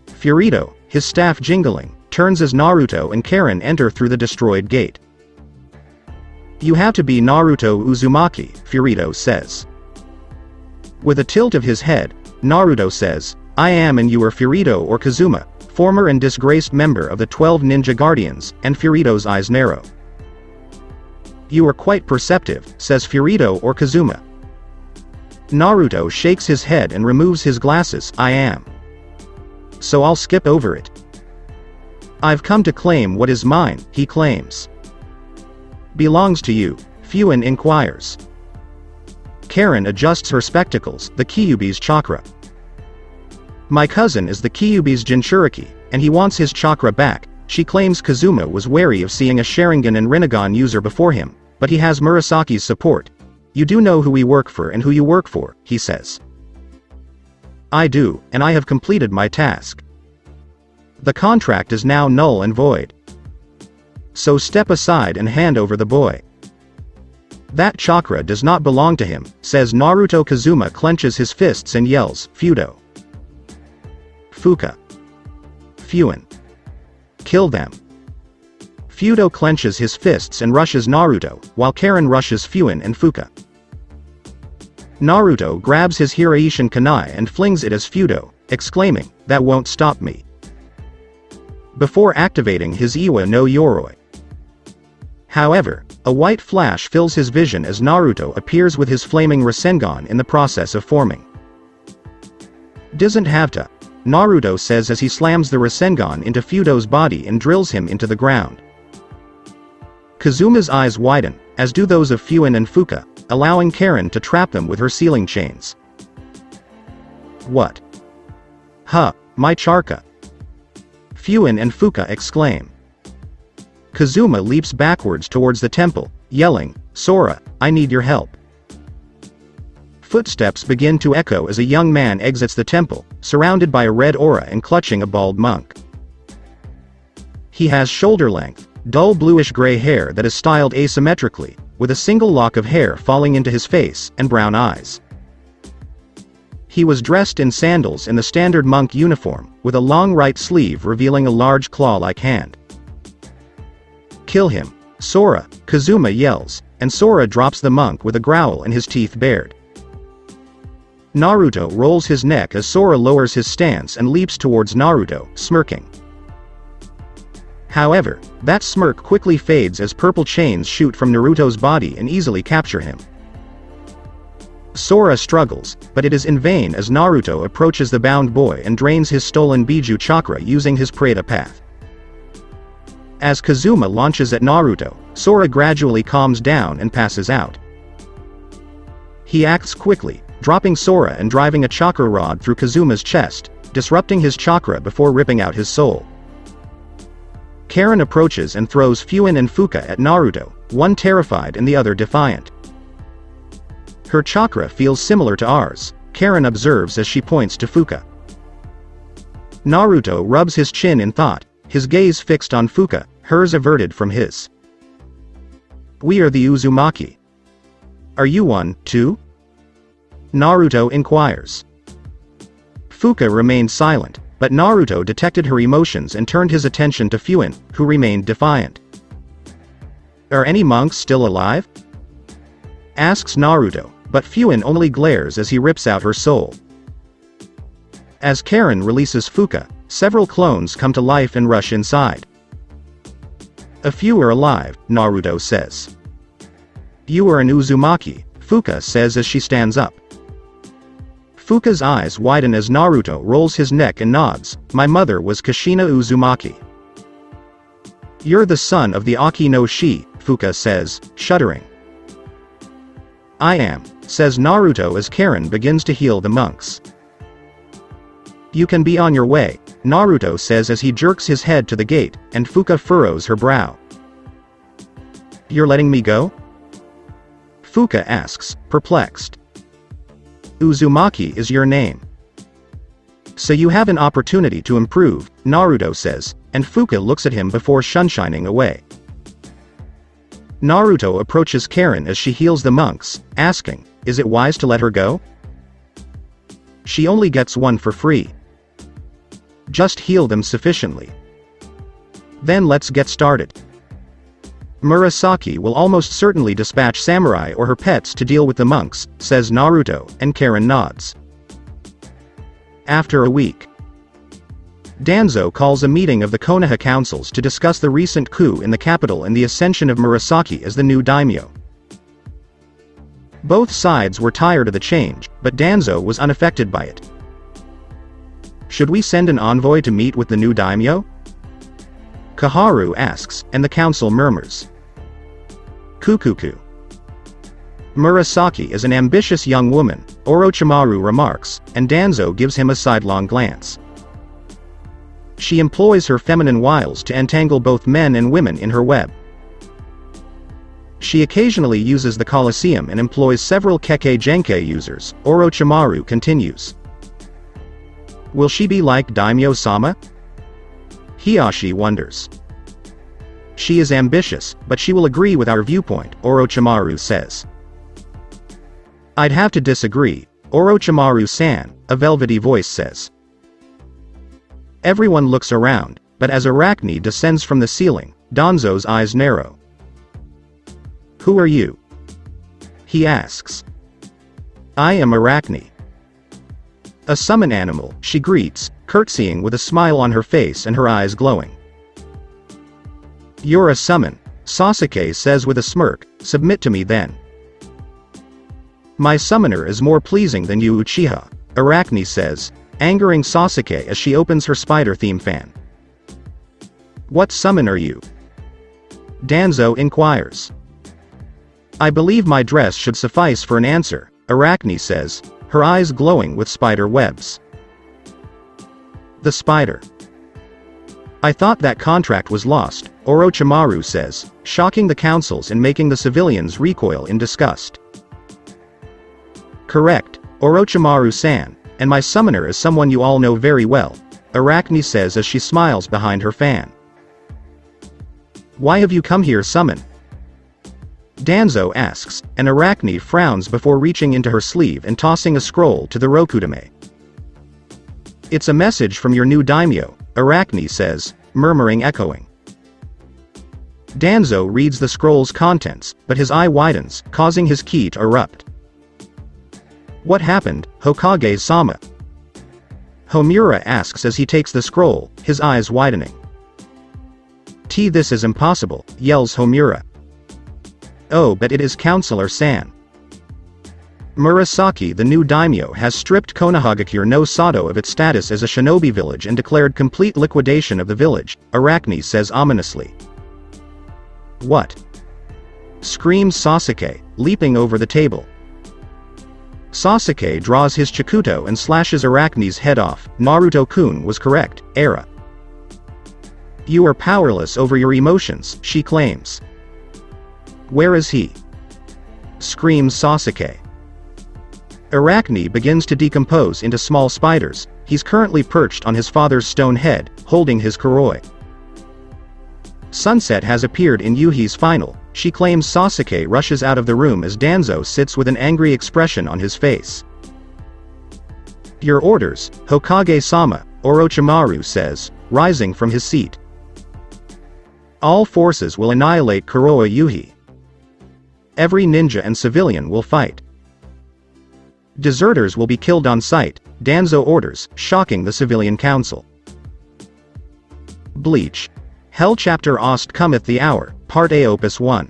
Furito, his staff jingling, turns as Naruto and Karen enter through the destroyed gate. "You have to be Naruto Uzumaki," Furito says. With a tilt of his head, Naruto says, "I am, and you are Furito or Kazuma, former and disgraced member of the 12 Ninja Guardians," and Furito's eyes narrow. "You are quite perceptive," says Furito or Kazuma. Naruto shakes his head and removes his glasses. "I am. So I'll skip over it. I've come to claim what is mine," he claims. "Belongs to you?" Fuin inquires. Karen adjusts her spectacles, the Kyuubi's chakra. "My cousin is the Kyuubi's Jinchuriki, and he wants his chakra back." She claims Kazuma was wary of seeing a Sharingan and Rinnegan user before him, but he has Murasaki's support. "You do know who we work for and who you work for," he says. "I do, and I have completed my task. The contract is now null and void. So step aside and hand over the boy." "That chakra does not belong to him," says Naruto. Kazuma clenches his fists and yells, "Fudo! Fuka! Fuin! Kill them!" Fudo clenches his fists and rushes Naruto, while Karen rushes Fuin and Fuka. Naruto grabs his Hiraishin kunai and flings it as Fudo, exclaiming, "That won't stop me," before activating his Iwa no Yoroi. However, a white flash fills his vision as Naruto appears with his flaming Rasengan in the process of forming. "Doesn't have to," Naruto says as he slams the Rasengan into Fudo's body and drills him into the ground. Kazuma's eyes widen, as do those of Fuin and Fuka, allowing Karen to trap them with her sealing chains. What? Huh, my chakra! Fuin and Fuka exclaim. Kazuma leaps backwards towards the temple, yelling, Sora, I need your help. Footsteps begin to echo as a young man exits the temple, surrounded by a red aura and clutching a bald monk. He has shoulder-length, dull bluish-gray hair that is styled asymmetrically, with a single lock of hair falling into his face and brown eyes. He was dressed in sandals in the standard monk uniform, with a long right sleeve revealing a large claw-like hand. Kill him, Sora, Kazuma yells, and Sora drops the monk with a growl and his teeth bared. Naruto rolls his neck as Sora lowers his stance and leaps towards Naruto, smirking. However, that smirk quickly fades as purple chains shoot from Naruto's body and easily capture him. Sora struggles, but it is in vain as Naruto approaches the bound boy and drains his stolen Biju chakra using his Preta path. As Kazuma launches at Naruto, Sora gradually calms down and passes out. He acts quickly, dropping Sora and driving a chakra rod through Kazuma's chest, disrupting his chakra before ripping out his soul. Karen approaches and throws Fuin and Fuka at Naruto, one terrified and the other defiant. Her chakra feels similar to ours, Karen observes as she points to Fuka. Naruto rubs his chin in thought, his gaze fixed on Fuka, hers averted from his. We are the Uzumaki. Are you one, too? Naruto inquires. Fuka remained silent, but Naruto detected her emotions and turned his attention to Fuin, who remained defiant. Are any monks still alive? Asks Naruto, but Fuin only glares as he rips out her soul. As Karen releases Fuka, several clones come to life and rush inside. A few are alive, Naruto says. You are an Uzumaki, Fuka says as she stands up. Fuka's eyes widen as Naruto rolls his neck and nods, my mother was Kushina Uzumaki. You're the son of the Aki no Shi, Fuka says, shuddering. I am, says Naruto as Karen begins to heal the monks. You can be on your way, Naruto says as he jerks his head to the gate, and Fuka furrows her brow. You're letting me go? Fuka asks, perplexed. Uzumaki is your name. So you have an opportunity to improve, Naruto says, and Fuka looks at him before sunshining away. Naruto approaches Karen as she heals the monks, asking, is it wise to let her go? She only gets one for free. Just heal them sufficiently. Then let's get started. Murasaki will almost certainly dispatch samurai or her pets to deal with the monks, says Naruto, and Karen nods. After a week, Danzo calls a meeting of the Konoha councils to discuss the recent coup in the capital and the ascension of Murasaki as the new daimyo. Both sides were tired of the change, but Danzo was unaffected by it. Should we send an envoy to meet with the new daimyo? Kaharu asks, and the council murmurs. Kukuku. Murasaki is an ambitious young woman, Orochimaru remarks, and Danzo gives him a sidelong glance. She employs her feminine wiles to entangle both men and women in her web. She occasionally uses the Colosseum and employs several Kekkei Genkai users, Orochimaru continues. Will she be like Daimyo-sama? Hiyashi wonders. She is ambitious, but she will agree with our viewpoint, Orochimaru says. I'd have to disagree, Orochimaru-san, a velvety voice says. Everyone looks around, but as Arachne descends from the ceiling, Danzo's eyes narrow. Who are you? He asks. I am Arachne. A summon animal, she greets, curtsying with a smile on her face and her eyes glowing. You're a summon, Sasuke says with a smirk, submit to me then. My summoner is more pleasing than you Uchiha, Arachne says, angering Sasuke as she opens her spider theme fan. What summon are you? Danzo inquires. I believe my dress should suffice for an answer, Arachne says, her eyes glowing with spider webs. The spider. I thought that contract was lost, Orochimaru says, shocking the councils and making the civilians recoil in disgust. Correct, Orochimaru-san, and my summoner is someone you all know very well, Arachne says as she smiles behind her fan. Why have you come here, summon? Danzo asks, and Arachne frowns before reaching into her sleeve and tossing a scroll to the Rokudame. It's a message from your new daimyo, Arachne says, murmuring echoing. Danzo reads the scroll's contents, but his eye widens, causing his ki to erupt. What happened, Hokage-sama? Homura asks as he takes the scroll, his eyes widening. This is impossible, yells Homura. Oh, but it is Counselor San. Murasaki, the new daimyo, has stripped Konohagakure no Sato of its status as a shinobi village and declared complete liquidation of the village, Arachne says ominously. What? Screams Sasuke, leaping over the table. Sasuke draws his chikuto and slashes Arachne's head off. Naruto-kun was correct, Era. You are powerless over your emotions, she claims. Where is he? Screams Sasuke. Arachne begins to decompose into small spiders. He's currently perched on his father's stone head, holding his kuroi. Sunset has appeared in Yuhi's final, she claims. Sasuke rushes out of the room as Danzo sits with an angry expression on his face. Your orders, Hokage-sama, Orochimaru says, rising from his seat. All forces will annihilate Kuroa Yuhi. Every ninja and civilian will fight. Deserters will be killed on sight, Danzo orders, shocking the civilian council. Bleach. Hell Chapter Ost cometh the hour, Part A Opus 1.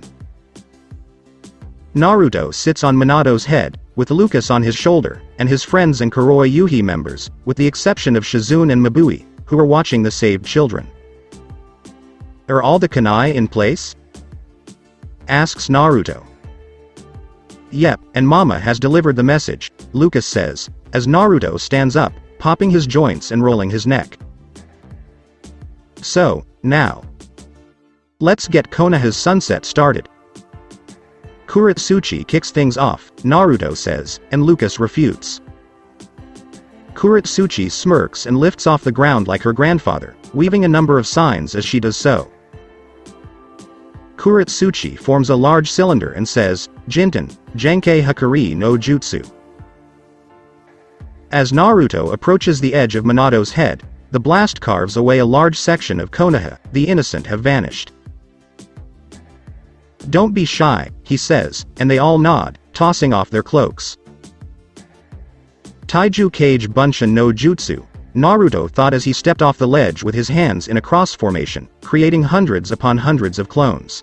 Naruto sits on Minato's head, with Lucas on his shoulder, and his friends and Kuroa Yuhi members, with the exception of Shizune and Mabui, who are watching the saved children. Are all the kunai in place? Asks Naruto. Yep, and Mama has delivered the message, Lucas says, as Naruto stands up, popping his joints and rolling his neck. So, now. Let's get Konoha's sunset started. Kuretsuchi kicks things off, Naruto says, and Lucas refutes. Kuretsuchi smirks and lifts off the ground like her grandfather, weaving a number of signs as she does so. Kuretsuchi forms a large cylinder and says, Jinten, Genkei Hakuri no Jutsu. As Naruto approaches the edge of Minato's head, the blast carves away a large section of Konoha. The innocent have vanished. Don't be shy, he says, and they all nod, tossing off their cloaks. Taiju Kage Bunshin no Jutsu, Naruto thought as he stepped off the ledge with his hands in a cross formation, creating hundreds upon hundreds of clones.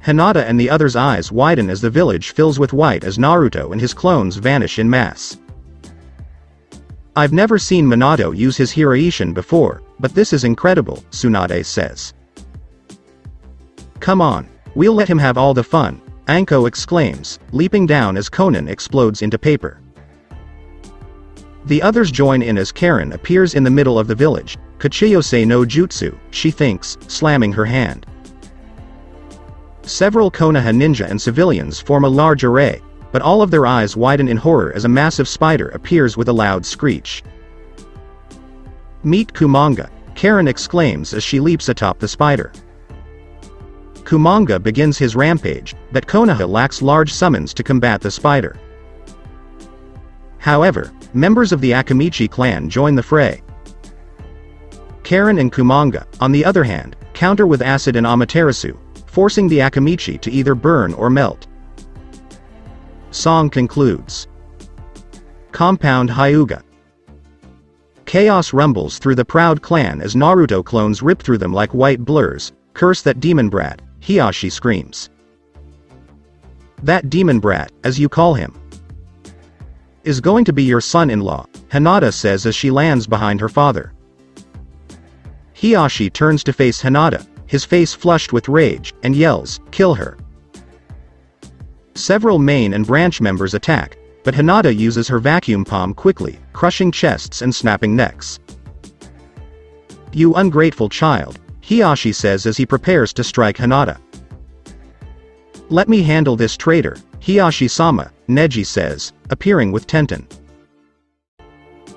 Hinata and the others' eyes widen as the village fills with white as Naruto and his clones vanish in mass. I've never seen Minato use his Hiraishin before, but this is incredible, Tsunade says. Come on, we'll let him have all the fun, Anko exclaims, leaping down as Konan explodes into paper. The others join in as Karen appears in the middle of the village. Kachiyose no Jutsu, she thinks, slamming her hand. Several Konoha ninja and civilians form a large array, but all of their eyes widen in horror as a massive spider appears with a loud screech. Meet Kumanga, Karen exclaims as she leaps atop the spider. Kumanga begins his rampage, but Konoha lacks large summons to combat the spider. However, members of the Akamichi clan join the fray. Karen and Kumanga, on the other hand, counter with acid and Amaterasu, forcing the Akamichi to either burn or melt. Song concludes. Compound Hyuga. Chaos rumbles through the proud clan as Naruto clones rip through them like white blurs. Curse that demon brat, Hiashi screams. That demon brat, as you call him, is going to be your son-in-law, Hinata says as she lands behind her father. Hiashi turns to face Hinata, his face flushed with rage, and yells, "Kill her!" Several main and branch members attack, but Hinata uses her vacuum palm quickly, crushing chests and snapping necks. "You ungrateful child," Hiyashi says as he prepares to strike Hinata. "Let me handle this traitor, Hiyashi-sama," Neji says, appearing with Tenten.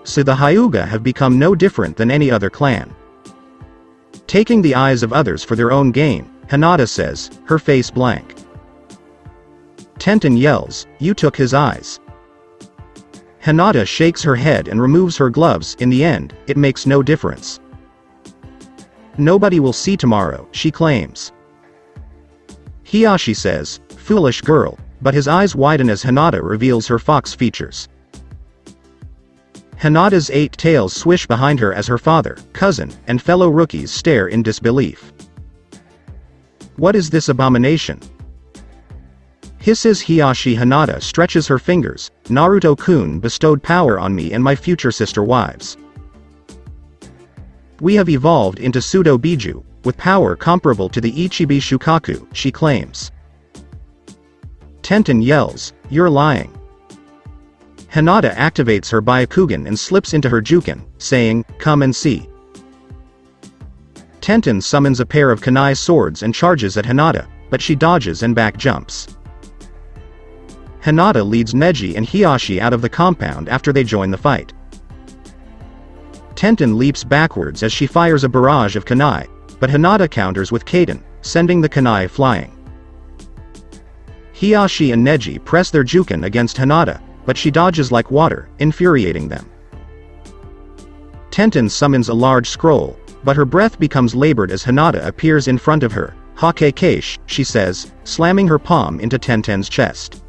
So the Hyuga have become no different than any other clan. Taking the eyes of others for their own gain, Hinata says, her face blank. Tenten yells, "You took his eyes." Hinata shakes her head and removes her gloves. In the end, it makes no difference. "Nobody will see tomorrow," she claims. Hiyashi says, "Foolish girl," but his eyes widen as Hinata reveals her fox features. Hinata's 8 tails swish behind her as her father, cousin, and fellow rookies stare in disbelief. "What is this abomination?" Hisses Hiyashi. Hinata stretches her fingers. "Naruto-kun bestowed power on me and my future sister wives. We have evolved into pseudo-biju, with power comparable to the Ichibi Shukaku," she claims. Tenten yells, "You're lying." Hinata activates her Byakugan and slips into her Juken, saying, "Come and see." Tenten summons a pair of kunai swords and charges at Hinata, but she dodges and back jumps. Hinata leads Neji and Hiyashi out of the compound after they join the fight. Tenten leaps backwards as she fires a barrage of kunai, but Hinata counters with Kaden, sending the kunai flying. Hiyashi and Neji press their Juken against Hinata, but she dodges like water, infuriating them. Tenten summons a large scroll, but her breath becomes labored as Hinata appears in front of her. "Hake Keish," she says, slamming her palm into Tenten's chest.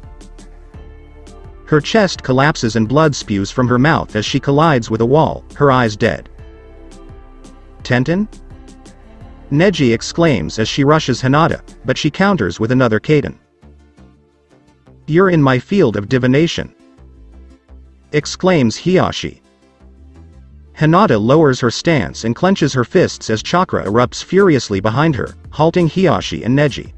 Her chest collapses and blood spews from her mouth as she collides with a wall, her eyes dead. "Tenten?" Neji exclaims as she rushes Hinata, but she counters with another Kaden. "You're in my field of divination," exclaims Hiyashi. Hinata lowers her stance and clenches her fists as chakra erupts furiously behind her, halting Hiyashi and Neji.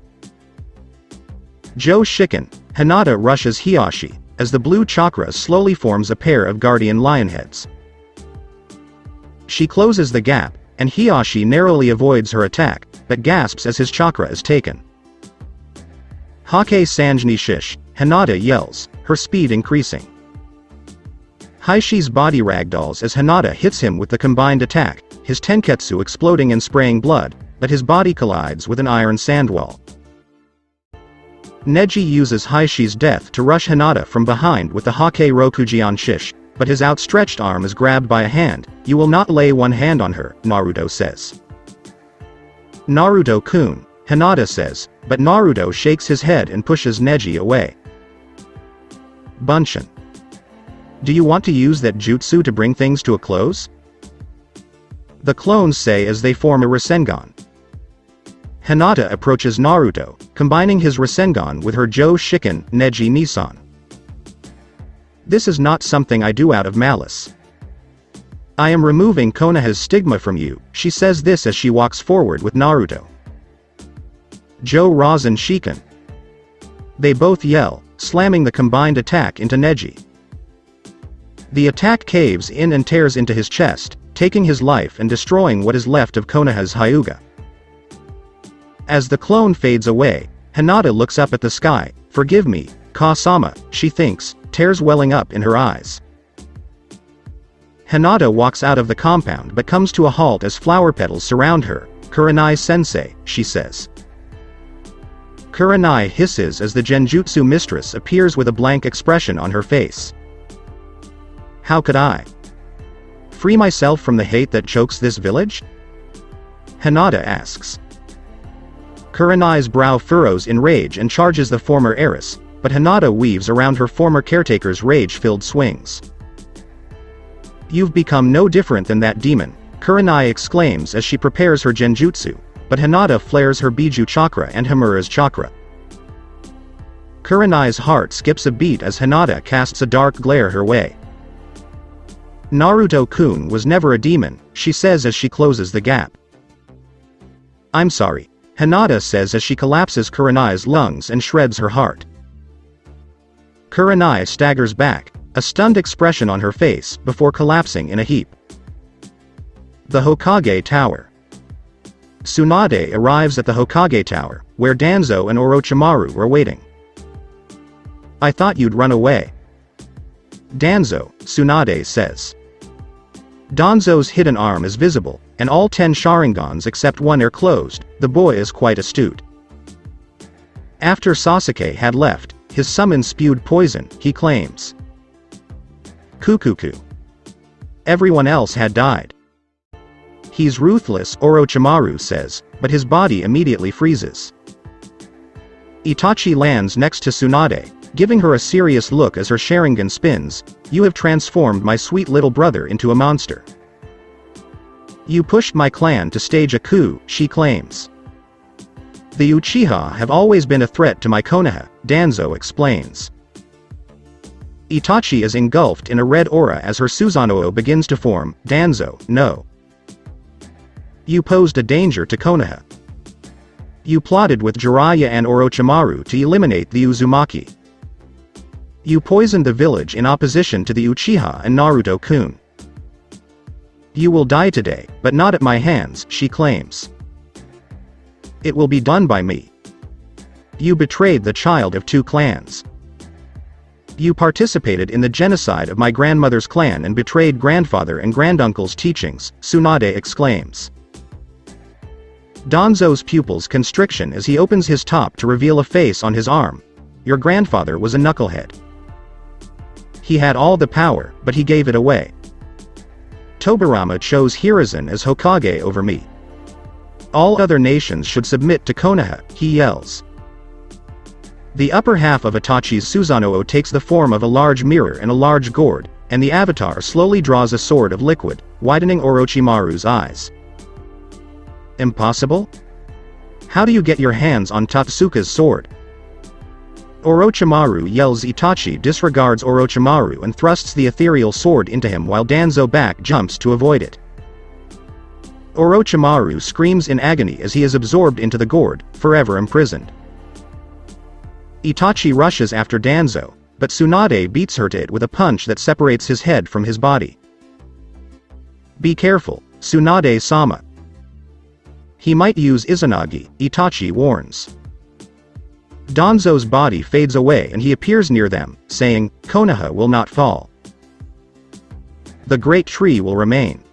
"Joe Shiken," Hinata rushes Hiyashi, as the blue chakra slowly forms a pair of guardian lion heads. She closes the gap, and Hiyashi narrowly avoids her attack, but gasps as his chakra is taken. "Hake Sanjni Shish," Hinata yells, her speed increasing. Haishi's body ragdolls as Hinata hits him with the combined attack, his tenketsu exploding and spraying blood, but his body collides with an iron sandwall. Neji uses Haishi's death to rush Hinata from behind with the Hake Rokujian Shish, but his outstretched arm is grabbed by a hand. "You will not lay one hand on her," Naruto says. "Naruto-kun," Hinata says, but Naruto shakes his head and pushes Neji away. "Bunshin. Do you want to use that jutsu to bring things to a close?" the clones say as they form a Rasengan. Hinata approaches Naruto, combining his Rasengan with her Joe Shiken, Neji Nissan. "This is not something I do out of malice. I am removing Konoha's stigma from you," she says this as she walks forward with Naruto. "Joe Rasen Shiken." They both yell, slamming the combined attack into Neji. The attack caves in and tears into his chest, taking his life and destroying what is left of Konoha's Hyuga. As the clone fades away, Hinata looks up at the sky. "Forgive me, Ka-sama," she thinks, tears welling up in her eyes. Hinata walks out of the compound but comes to a halt as flower petals surround her. "Kurenai Sensei," she says. Kurenai hisses as the Genjutsu mistress appears with a blank expression on her face. "How could I free myself from the hate that chokes this village?" Hinata asks. Kurenai's brow furrows in rage and charges the former heiress, but Hinata weaves around her former caretaker's rage-filled swings. "You've become no different than that demon," Kurenai exclaims as she prepares her genjutsu, but Hinata flares her Biju chakra and Himura's chakra. Kurenai's heart skips a beat as Hinata casts a dark glare her way. "Naruto-kun was never a demon," she says as she closes the gap. I'm sorry, Hinata says as she collapses Kurenai's lungs and shreds her heart. Kurenai staggers back, a stunned expression on her face, before collapsing in a heap. The Hokage Tower. Tsunade arrives at the Hokage Tower, where Danzo and Orochimaru are waiting. I thought you'd run away. Danzo, Tsunade says. Danzo's hidden arm is visible, and all 10 Sharingans except one are closed. The boy is quite astute. After Sasuke had left, his summon spewed poison, he claims. Cuckoo. Everyone else had died. He's ruthless, Orochimaru says, but his body immediately freezes. Itachi lands next to Tsunade, giving her a serious look as her Sharingan spins. You have transformed my sweet little brother into a monster. You pushed my clan to stage a coup, she claims. The Uchiha have always been a threat to my Konoha, Danzo explains. Itachi is engulfed in a red aura as her Susanoo begins to form. Danzo, no. You posed a danger to Konoha. You plotted with Jiraiya and Orochimaru to eliminate the Uzumaki. You poisoned the village in opposition to the Uchiha and Naruto-kun. You will die today, but not at my hands, she claims. It will be done by me. You betrayed the child of 2 clans. You participated in the genocide of my grandmother's clan and betrayed grandfather and granduncle's teachings, Tsunade exclaims. Danzo's pupils constriction as he opens his top to reveal a face on his arm. Your grandfather was a knucklehead. He had all the power, but he gave it away. Tobirama chose Hiruzen as Hokage over me. All other nations should submit to Konoha, he yells. The upper half of Itachi's Susanoo takes the form of a large mirror and a large gourd, and the avatar slowly draws a sword of liquid, widening Orochimaru's eyes. Impossible? How do you get your hands on Totsuka's sword? Orochimaru yells. Itachi disregards Orochimaru and thrusts the ethereal sword into him while Danzo back jumps to avoid it. Orochimaru screams in agony as he is absorbed into the gourd, forever imprisoned. Itachi rushes after Danzo, but Tsunade beats her to it with a punch that separates his head from his body. Be careful, Tsunade-sama. He might use Izanagi, Itachi warns. Danzo's body fades away and he appears near them, saying, Konoha will not fall. The great tree will remain.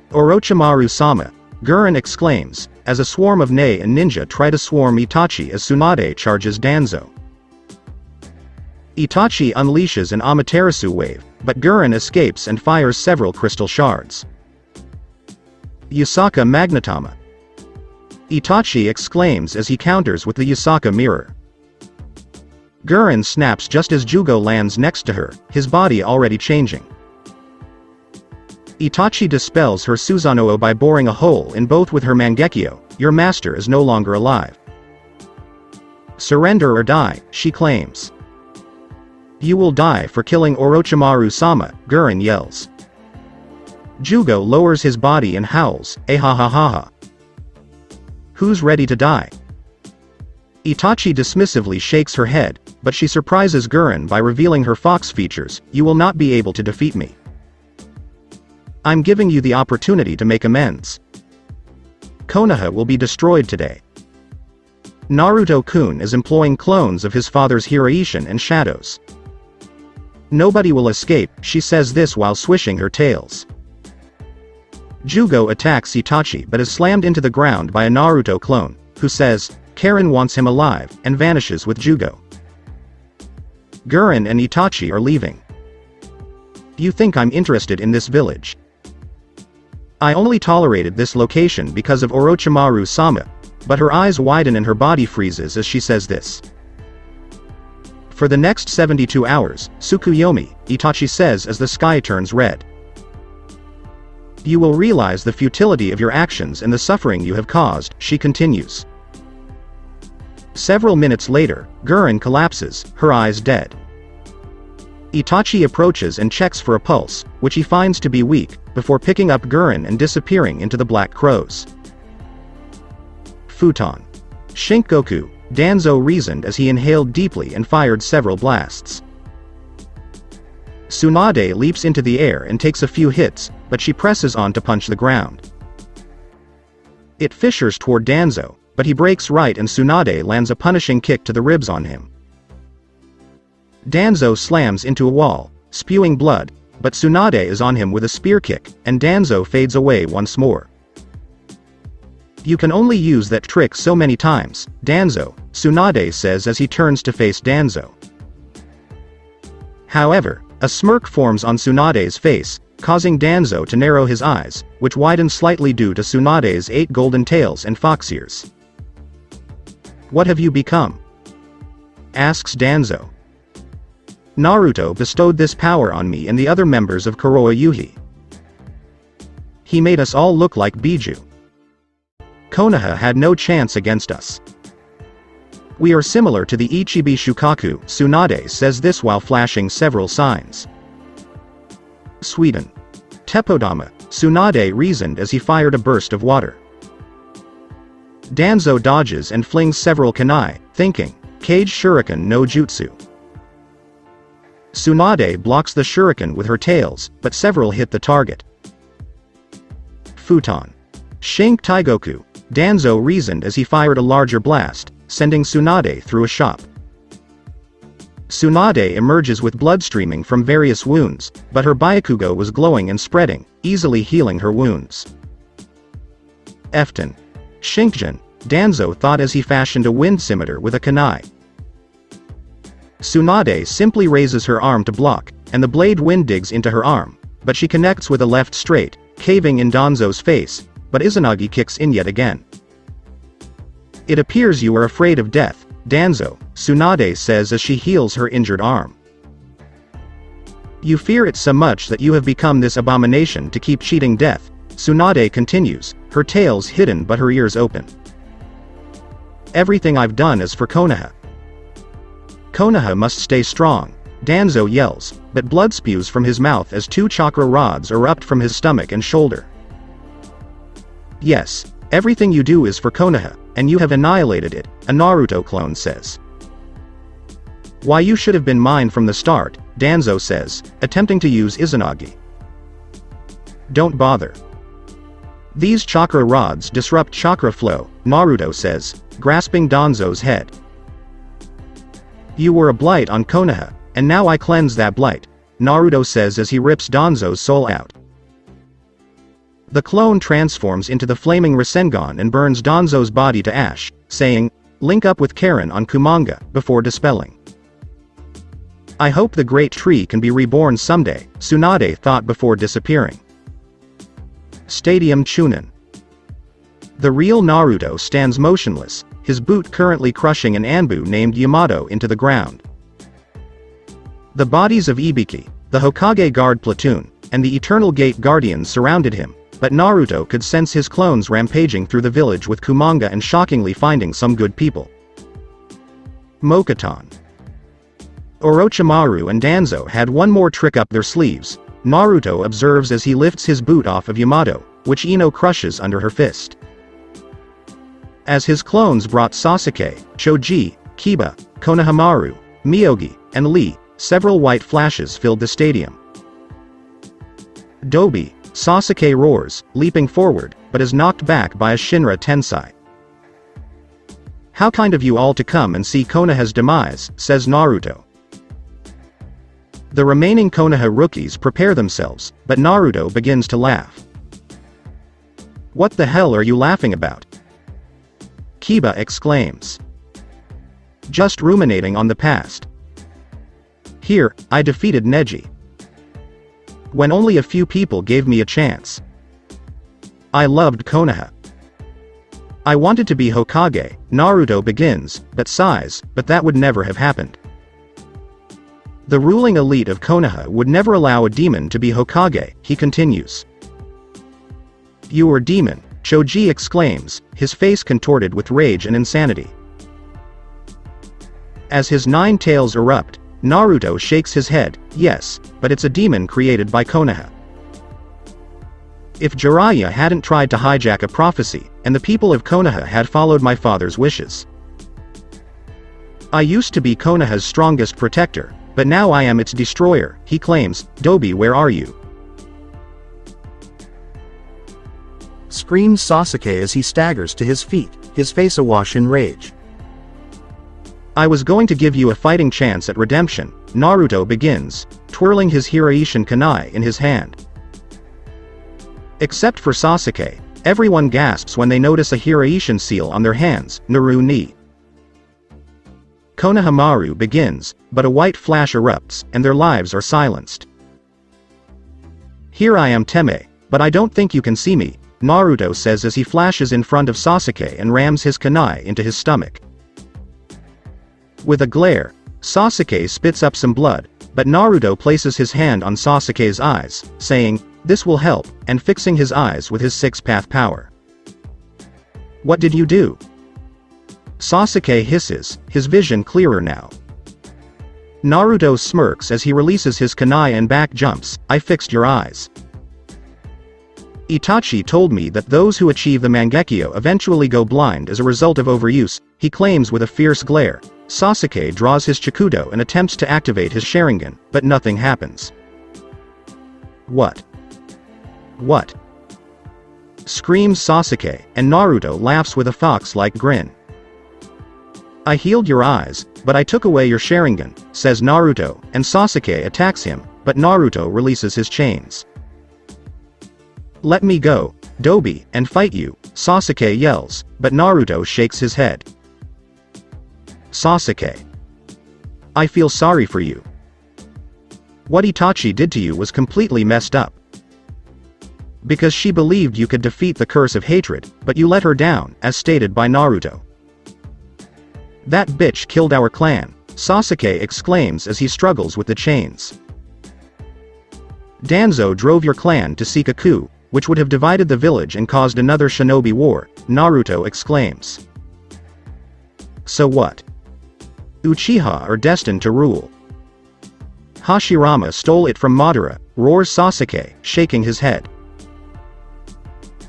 Orochimaru-sama, Gurren exclaims, as a swarm of Nei and ninja try to swarm Itachi as Tsunade charges Danzo. Itachi unleashes an Amaterasu wave, but Gurren escapes and fires several crystal shards. Yusaka Magnetama. Itachi exclaims as he counters with the Yusaka mirror. Gurren snaps just as Jugo lands next to her, his body already changing. Itachi dispels her Susanoo by boring a hole in both with her Mangekyo. Your master is no longer alive. Surrender or die, she claims. You will die for killing Orochimaru-sama, Gurren yells. Jugo lowers his body and howls, Ahahaha. Who's ready to die? Itachi dismissively shakes her head, but she surprises Gurren by revealing her fox features. You will not be able to defeat me. I'm giving you the opportunity to make amends. Konoha will be destroyed today. Naruto-kun is employing clones of his father's Hiraishin and shadows. Nobody will escape, she says this while swishing her tails. Jugo attacks Itachi but is slammed into the ground by a Naruto clone, who says, Karen wants him alive, and vanishes with Jugo. Gurren and Itachi are leaving. You think I'm interested in this village? I only tolerated this location because of Orochimaru-sama, but her eyes widen and her body freezes as she says this. For the next 72 hours, Tsukuyomi, Itachi says as the sky turns red. You will realize the futility of your actions and the suffering you have caused, she continues. Several minutes later, Gurren collapses, her eyes dead. Itachi approaches and checks for a pulse, which he finds to be weak, before picking up Gurren and disappearing into the Black Crows. Futon. Shinkoku, Danzo reasoned as he inhaled deeply and fired several blasts. Tsunade leaps into the air and takes a few hits, but she presses on to punch the ground. It fissures toward Danzo, but he breaks right and Tsunade lands a punishing kick to the ribs on him. Danzo slams into a wall, spewing blood, but Tsunade is on him with a spear kick, and Danzo fades away once more. You can only use that trick so many times, Danzo, Tsunade says as he turns to face Danzo. However, a smirk forms on Tsunade's face, causing Danzo to narrow his eyes, which widen slightly due to Tsunade's 8 golden tails and fox ears. "What have you become?" asks Danzo. "Naruto bestowed this power on me and the other members of Kuroha Yuhi. He made us all look like Biju. Konoha had no chance against us. We are similar to the Ichibi Shukaku," Tsunade says this while flashing several signs. "Sweden. Teppodama," Tsunade reasoned as he fired a burst of water. Danzo dodges and flings several kunai, thinking, "Cage Shuriken no Jutsu." Tsunade blocks the shuriken with her tails, but several hit the target. Futon. Shink Taigoku, Danzo reasoned as he fired a larger blast, sending Tsunade through a shop. Tsunade emerges with blood streaming from various wounds, but her Byakugo was glowing and spreading, easily healing her wounds. Efton. Shinkjin, Danzo thought as he fashioned a wind scimitar with a kunai. Tsunade simply raises her arm to block, and the blade wind digs into her arm, but she connects with a left straight, caving in Danzo's face, but Izanagi kicks in yet again. "It appears you are afraid of death, Danzo," Tsunade says as she heals her injured arm. "You fear it so much that you have become this abomination to keep cheating death," Tsunade continues, her tails hidden but her ears open. "Everything I've done is for Konoha. Konoha must stay strong," Danzo yells, but blood spews from his mouth as 2 chakra rods erupt from his stomach and shoulder. "Yes, everything you do is for Konoha, and you have annihilated it," a Naruto clone says. "Why, you should have been mine from the start," Danzo says, attempting to use Izanagi. "Don't bother. These chakra rods disrupt chakra flow," Naruto says, grasping Danzo's head. "You were a blight on Konoha, and now I cleanse that blight," Naruto says as he rips Danzo's soul out. The clone transforms into the flaming Rasengan and burns Danzo's body to ash, saying, "Link up with Karen on Kumanga," before dispelling. "I hope the great tree can be reborn someday," Tsunade thought before disappearing. Stadium Chunin. The real Naruto stands motionless, his boot currently crushing an Anbu named Yamato into the ground. The bodies of Ibiki, the Hokage Guard platoon, and the Eternal Gate Guardians surrounded him, but Naruto could sense his clones rampaging through the village with Kumanga and shockingly finding some good people. Mokuton. Orochimaru and Danzo had one more trick up their sleeves, Naruto observes as he lifts his boot off of Yamato, which Ino crushes under her fist. As his clones brought Sasuke, Choji, Kiba, Konohamaru, Miyogi, and Lee, several white flashes filled the stadium. Dobi, Sasuke roars, leaping forward, but is knocked back by a Shinra Tensei. "How kind of you all to come and see Konoha's demise," says Naruto. The remaining Konoha rookies prepare themselves, but Naruto begins to laugh. "What the hell are you laughing about?" Kiba exclaims. "Just ruminating on the past. Here, I defeated Neji. When only a few people gave me a chance. I loved Konoha. I wanted to be Hokage," Naruto begins, but sighs, but that would never have happened. "The ruling elite of Konoha would never allow a demon to be Hokage," he continues. "You are demon," Choji exclaims, his face contorted with rage and insanity. As his 9 tails erupt, Naruto shakes his head, "Yes, but it's a demon created by Konoha." If Jiraiya hadn't tried to hijack a prophecy, and the people of Konoha had followed my father's wishes. I used to be Konoha's strongest protector, but now I am its destroyer, he claims. Dobi, where are you? Screams Sasuke as he staggers to his feet, his face awash in rage. I was going to give you a fighting chance at redemption, Naruto begins, twirling his Hiraishin kunai in his hand. Except for Sasuke, everyone gasps when they notice a Hiraishin seal on their hands, Naru ni. Konohamaru begins, but a white flash erupts, and their lives are silenced. Here I am, Teme, but I don't think you can see me, Naruto says as he flashes in front of Sasuke and rams his kunai into his stomach. With a glare, Sasuke spits up some blood, but Naruto places his hand on Sasuke's eyes, saying, "This will help," and fixing his eyes with his six-path power. "What did you do?" Sasuke hisses, his vision clearer now. Naruto smirks as he releases his kunai and back jumps, "I fixed your eyes." Itachi told me that those who achieve the Mangekyo eventually go blind as a result of overuse, he claims with a fierce glare. Sasuke draws his Chikudo and attempts to activate his Sharingan, but nothing happens. "What? What?" screams Sasuke, and Naruto laughs with a fox-like grin. "I healed your eyes, but I took away your Sharingan," says Naruto, and Sasuke attacks him, but Naruto releases his chains. "Let me go, Dobi, and fight you," Sasuke yells, but Naruto shakes his head. Sasuke. "I feel sorry for you. What Itachi did to you was completely messed up. Because she believed you could defeat the curse of hatred, but you let her down, as stated by Naruto. That bitch killed our clan," Sasuke exclaims as he struggles with the chains. "Danzo drove your clan to seek a coup, which would have divided the village and caused another shinobi war," Naruto exclaims. "So what? Uchiha are destined to rule. Hashirama stole it from Madara," roars Sasuke, shaking his head.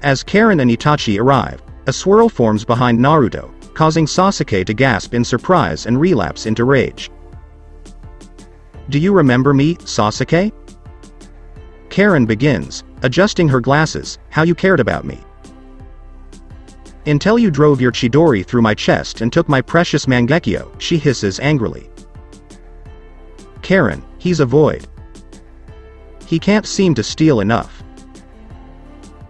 As Karen and Itachi arrive, a swirl forms behind Naruto, causing Sasuke to gasp in surprise and relapse into rage. "Do you remember me, Sasuke?" Karen begins, adjusting her glasses, "How you cared about me. Until you drove your Chidori through my chest and took my precious Mangekyo," she hisses angrily. "Karen, he's a void. He can't seem to steal enough.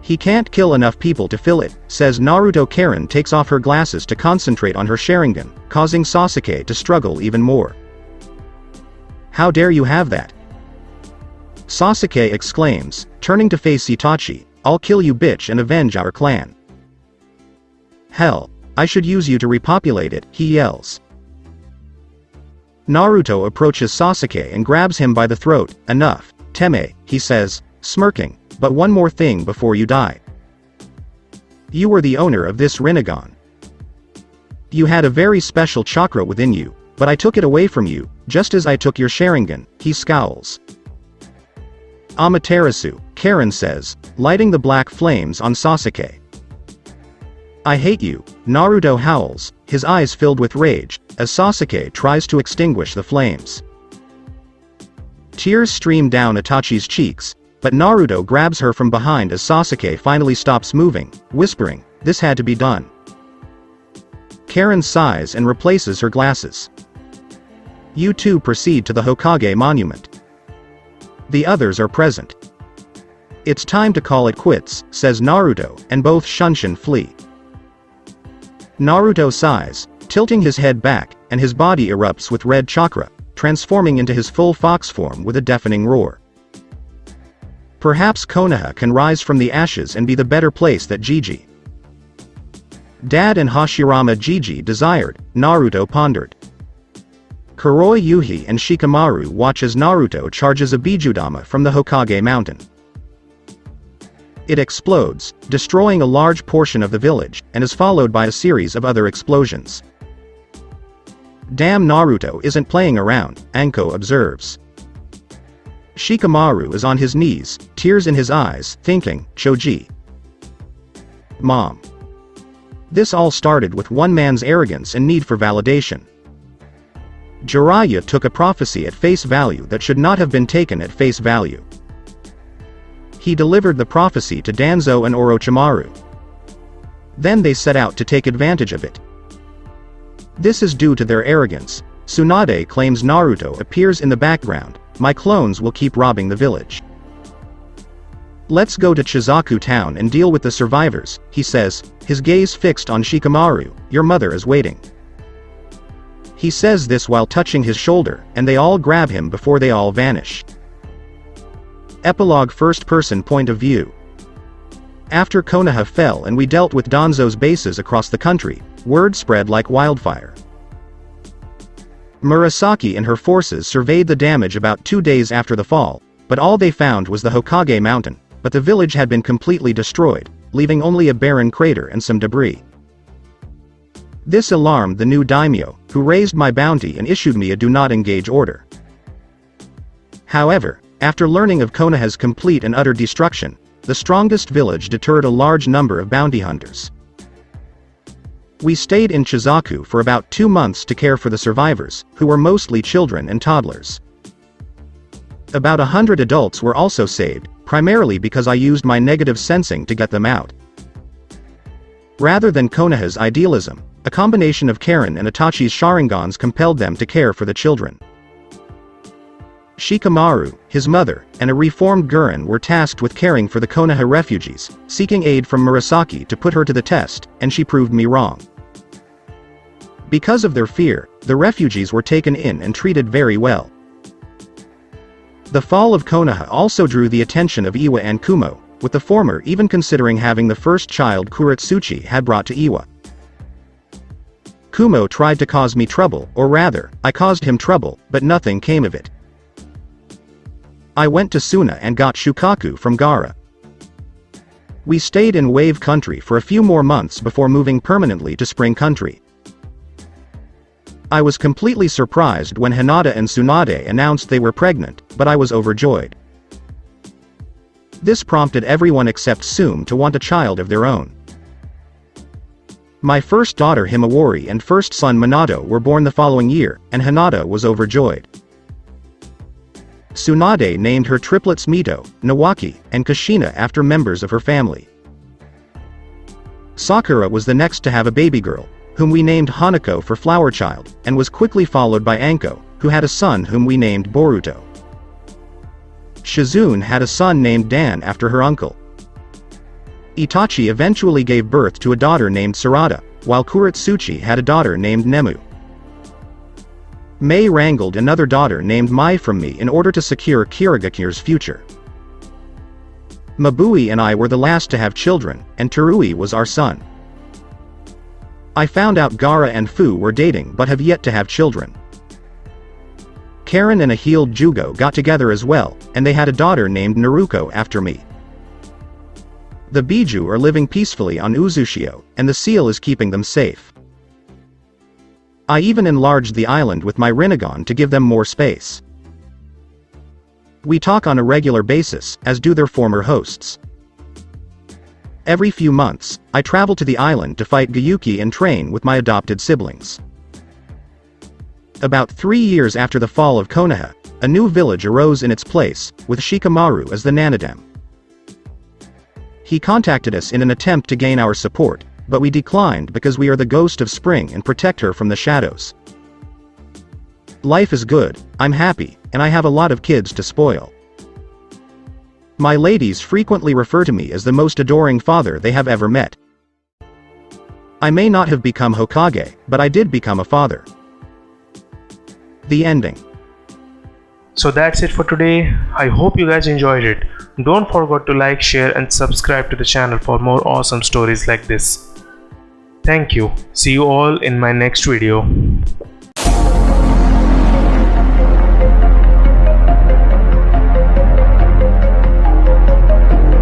He can't kill enough people to fill it," says Naruto. Karen takes off her glasses to concentrate on her Sharingan, causing Sasuke to struggle even more. "How dare you have that?" Sasuke exclaims, turning to face Itachi, "I'll kill you, bitch, and avenge our clan." "Hell, I should use you to repopulate it," he yells. Naruto approaches Sasuke and grabs him by the throat. "Enough, Teme," he says, smirking, "but one more thing before you die. You were the owner of this Rinnegan. You had a very special chakra within you, but I took it away from you, just as I took your Sharingan," he scowls. "Amaterasu," Karen says, lighting the black flames on Sasuke. "I hate you," Naruto howls, his eyes filled with rage, as Sasuke tries to extinguish the flames. Tears stream down Itachi's cheeks, but Naruto grabs her from behind as Sasuke finally stops moving, whispering, "This had to be done." Karen sighs and replaces her glasses. You two proceed to the Hokage monument. The others are present. "It's time to call it quits," says Naruto, and both Shunshin flee. Naruto sighs, tilting his head back, and his body erupts with red chakra, transforming into his full fox form with a deafening roar. Perhaps Konoha can rise from the ashes and be the better place that Gigi, Dad and Hashirama Gigi desired, Naruto pondered. Kuroi Yuhi and Shikamaru watch as Naruto charges a Bijudama from the Hokage mountain. It explodes, destroying a large portion of the village, and is followed by a series of other explosions. "Damn, Naruto isn't playing around," Anko observes. Shikamaru is on his knees, tears in his eyes, thinking, Choji. Mom. This all started with one man's arrogance and need for validation. Jiraiya took a prophecy at face value that should not have been taken at face value. He delivered the prophecy to Danzo and Orochimaru. Then they set out to take advantage of it. This is due to their arrogance. Tsunade claims Naruto appears in the background. My clones will keep robbing the village. Let's go to Chizaku town and deal with the survivors, he says, his gaze fixed on Shikamaru. Your mother is waiting. He says this while touching his shoulder, and they all grab him before they all vanish. Epilogue first-person point of view. After Konoha fell and we dealt with Danzo's bases across the country, word spread like wildfire. Murasaki and her forces surveyed the damage about 2 days after the fall, but all they found was the Hokage mountain, but the village had been completely destroyed, leaving only a barren crater and some debris. This alarmed the new daimyo, who raised my bounty and issued me a do not engage order. However, after learning of Konoha's complete and utter destruction, the strongest village deterred a large number of bounty hunters. We stayed in Chizaku for about 2 months to care for the survivors, who were mostly children and toddlers. About 100 adults were also saved, primarily because I used my negative sensing to get them out. Rather than Konoha's idealism, a combination of Karen and Itachi's Sharingans compelled them to care for the children. Shikamaru, his mother, and a reformed Gurren were tasked with caring for the Konoha refugees, seeking aid from Murasaki to put her to the test, and she proved me wrong. Because of their fear, the refugees were taken in and treated very well. The fall of Konoha also drew the attention of Iwa and Kumo, with the former even considering having the first child Kuretsuchi had brought to Iwa. Kumo tried to cause me trouble, or rather, I caused him trouble, but nothing came of it. I went to Suna and got Shukaku from Gaara. We stayed in Wave Country for a few more months before moving permanently to Spring Country. I was completely surprised when Hinata and Tsunade announced they were pregnant, but I was overjoyed. This prompted everyone except Tsume to want a child of their own. My first daughter Himawari and first son Minato were born the following year, and Hinata was overjoyed. Tsunade named her triplets Mito, Nawaki, and Kushina after members of her family. Sakura was the next to have a baby girl, whom we named Hanako for Flower Child, and was quickly followed by Anko, who had a son whom we named Boruto. Shizune had a son named Dan after her uncle. Itachi eventually gave birth to a daughter named Sarada, while Kuretsuchi had a daughter named Nemu. Mei wrangled another daughter named Mai from me in order to secure Kiragakure's future. Mabui and I were the last to have children, and Terui was our son. I found out Gaara and Fu were dating but have yet to have children. Karen and a healed Jugo got together as well, and they had a daughter named Naruko after me. The Biju are living peacefully on Uzushio, and the seal is keeping them safe. I even enlarged the island with my Rinnegan to give them more space. We talk on a regular basis, as do their former hosts. Every few months, I travel to the island to fight Gyuki and train with my adopted siblings. About 3 years after the fall of Konoha, a new village arose in its place, with Shikamaru as the Nanadem. He contacted us in an attempt to gain our support, but we declined because we are the ghost of spring and protect her from the shadows. Life is good, I'm happy, and I have a lot of kids to spoil. My ladies frequently refer to me as the most adoring father they have ever met. I may not have become Hokage, but I did become a father. The ending. So that's it for today. I hope you guys enjoyed it. Don't forget to like, share and subscribe to the channel for more awesome stories like this. Thank you. See you all in my next video.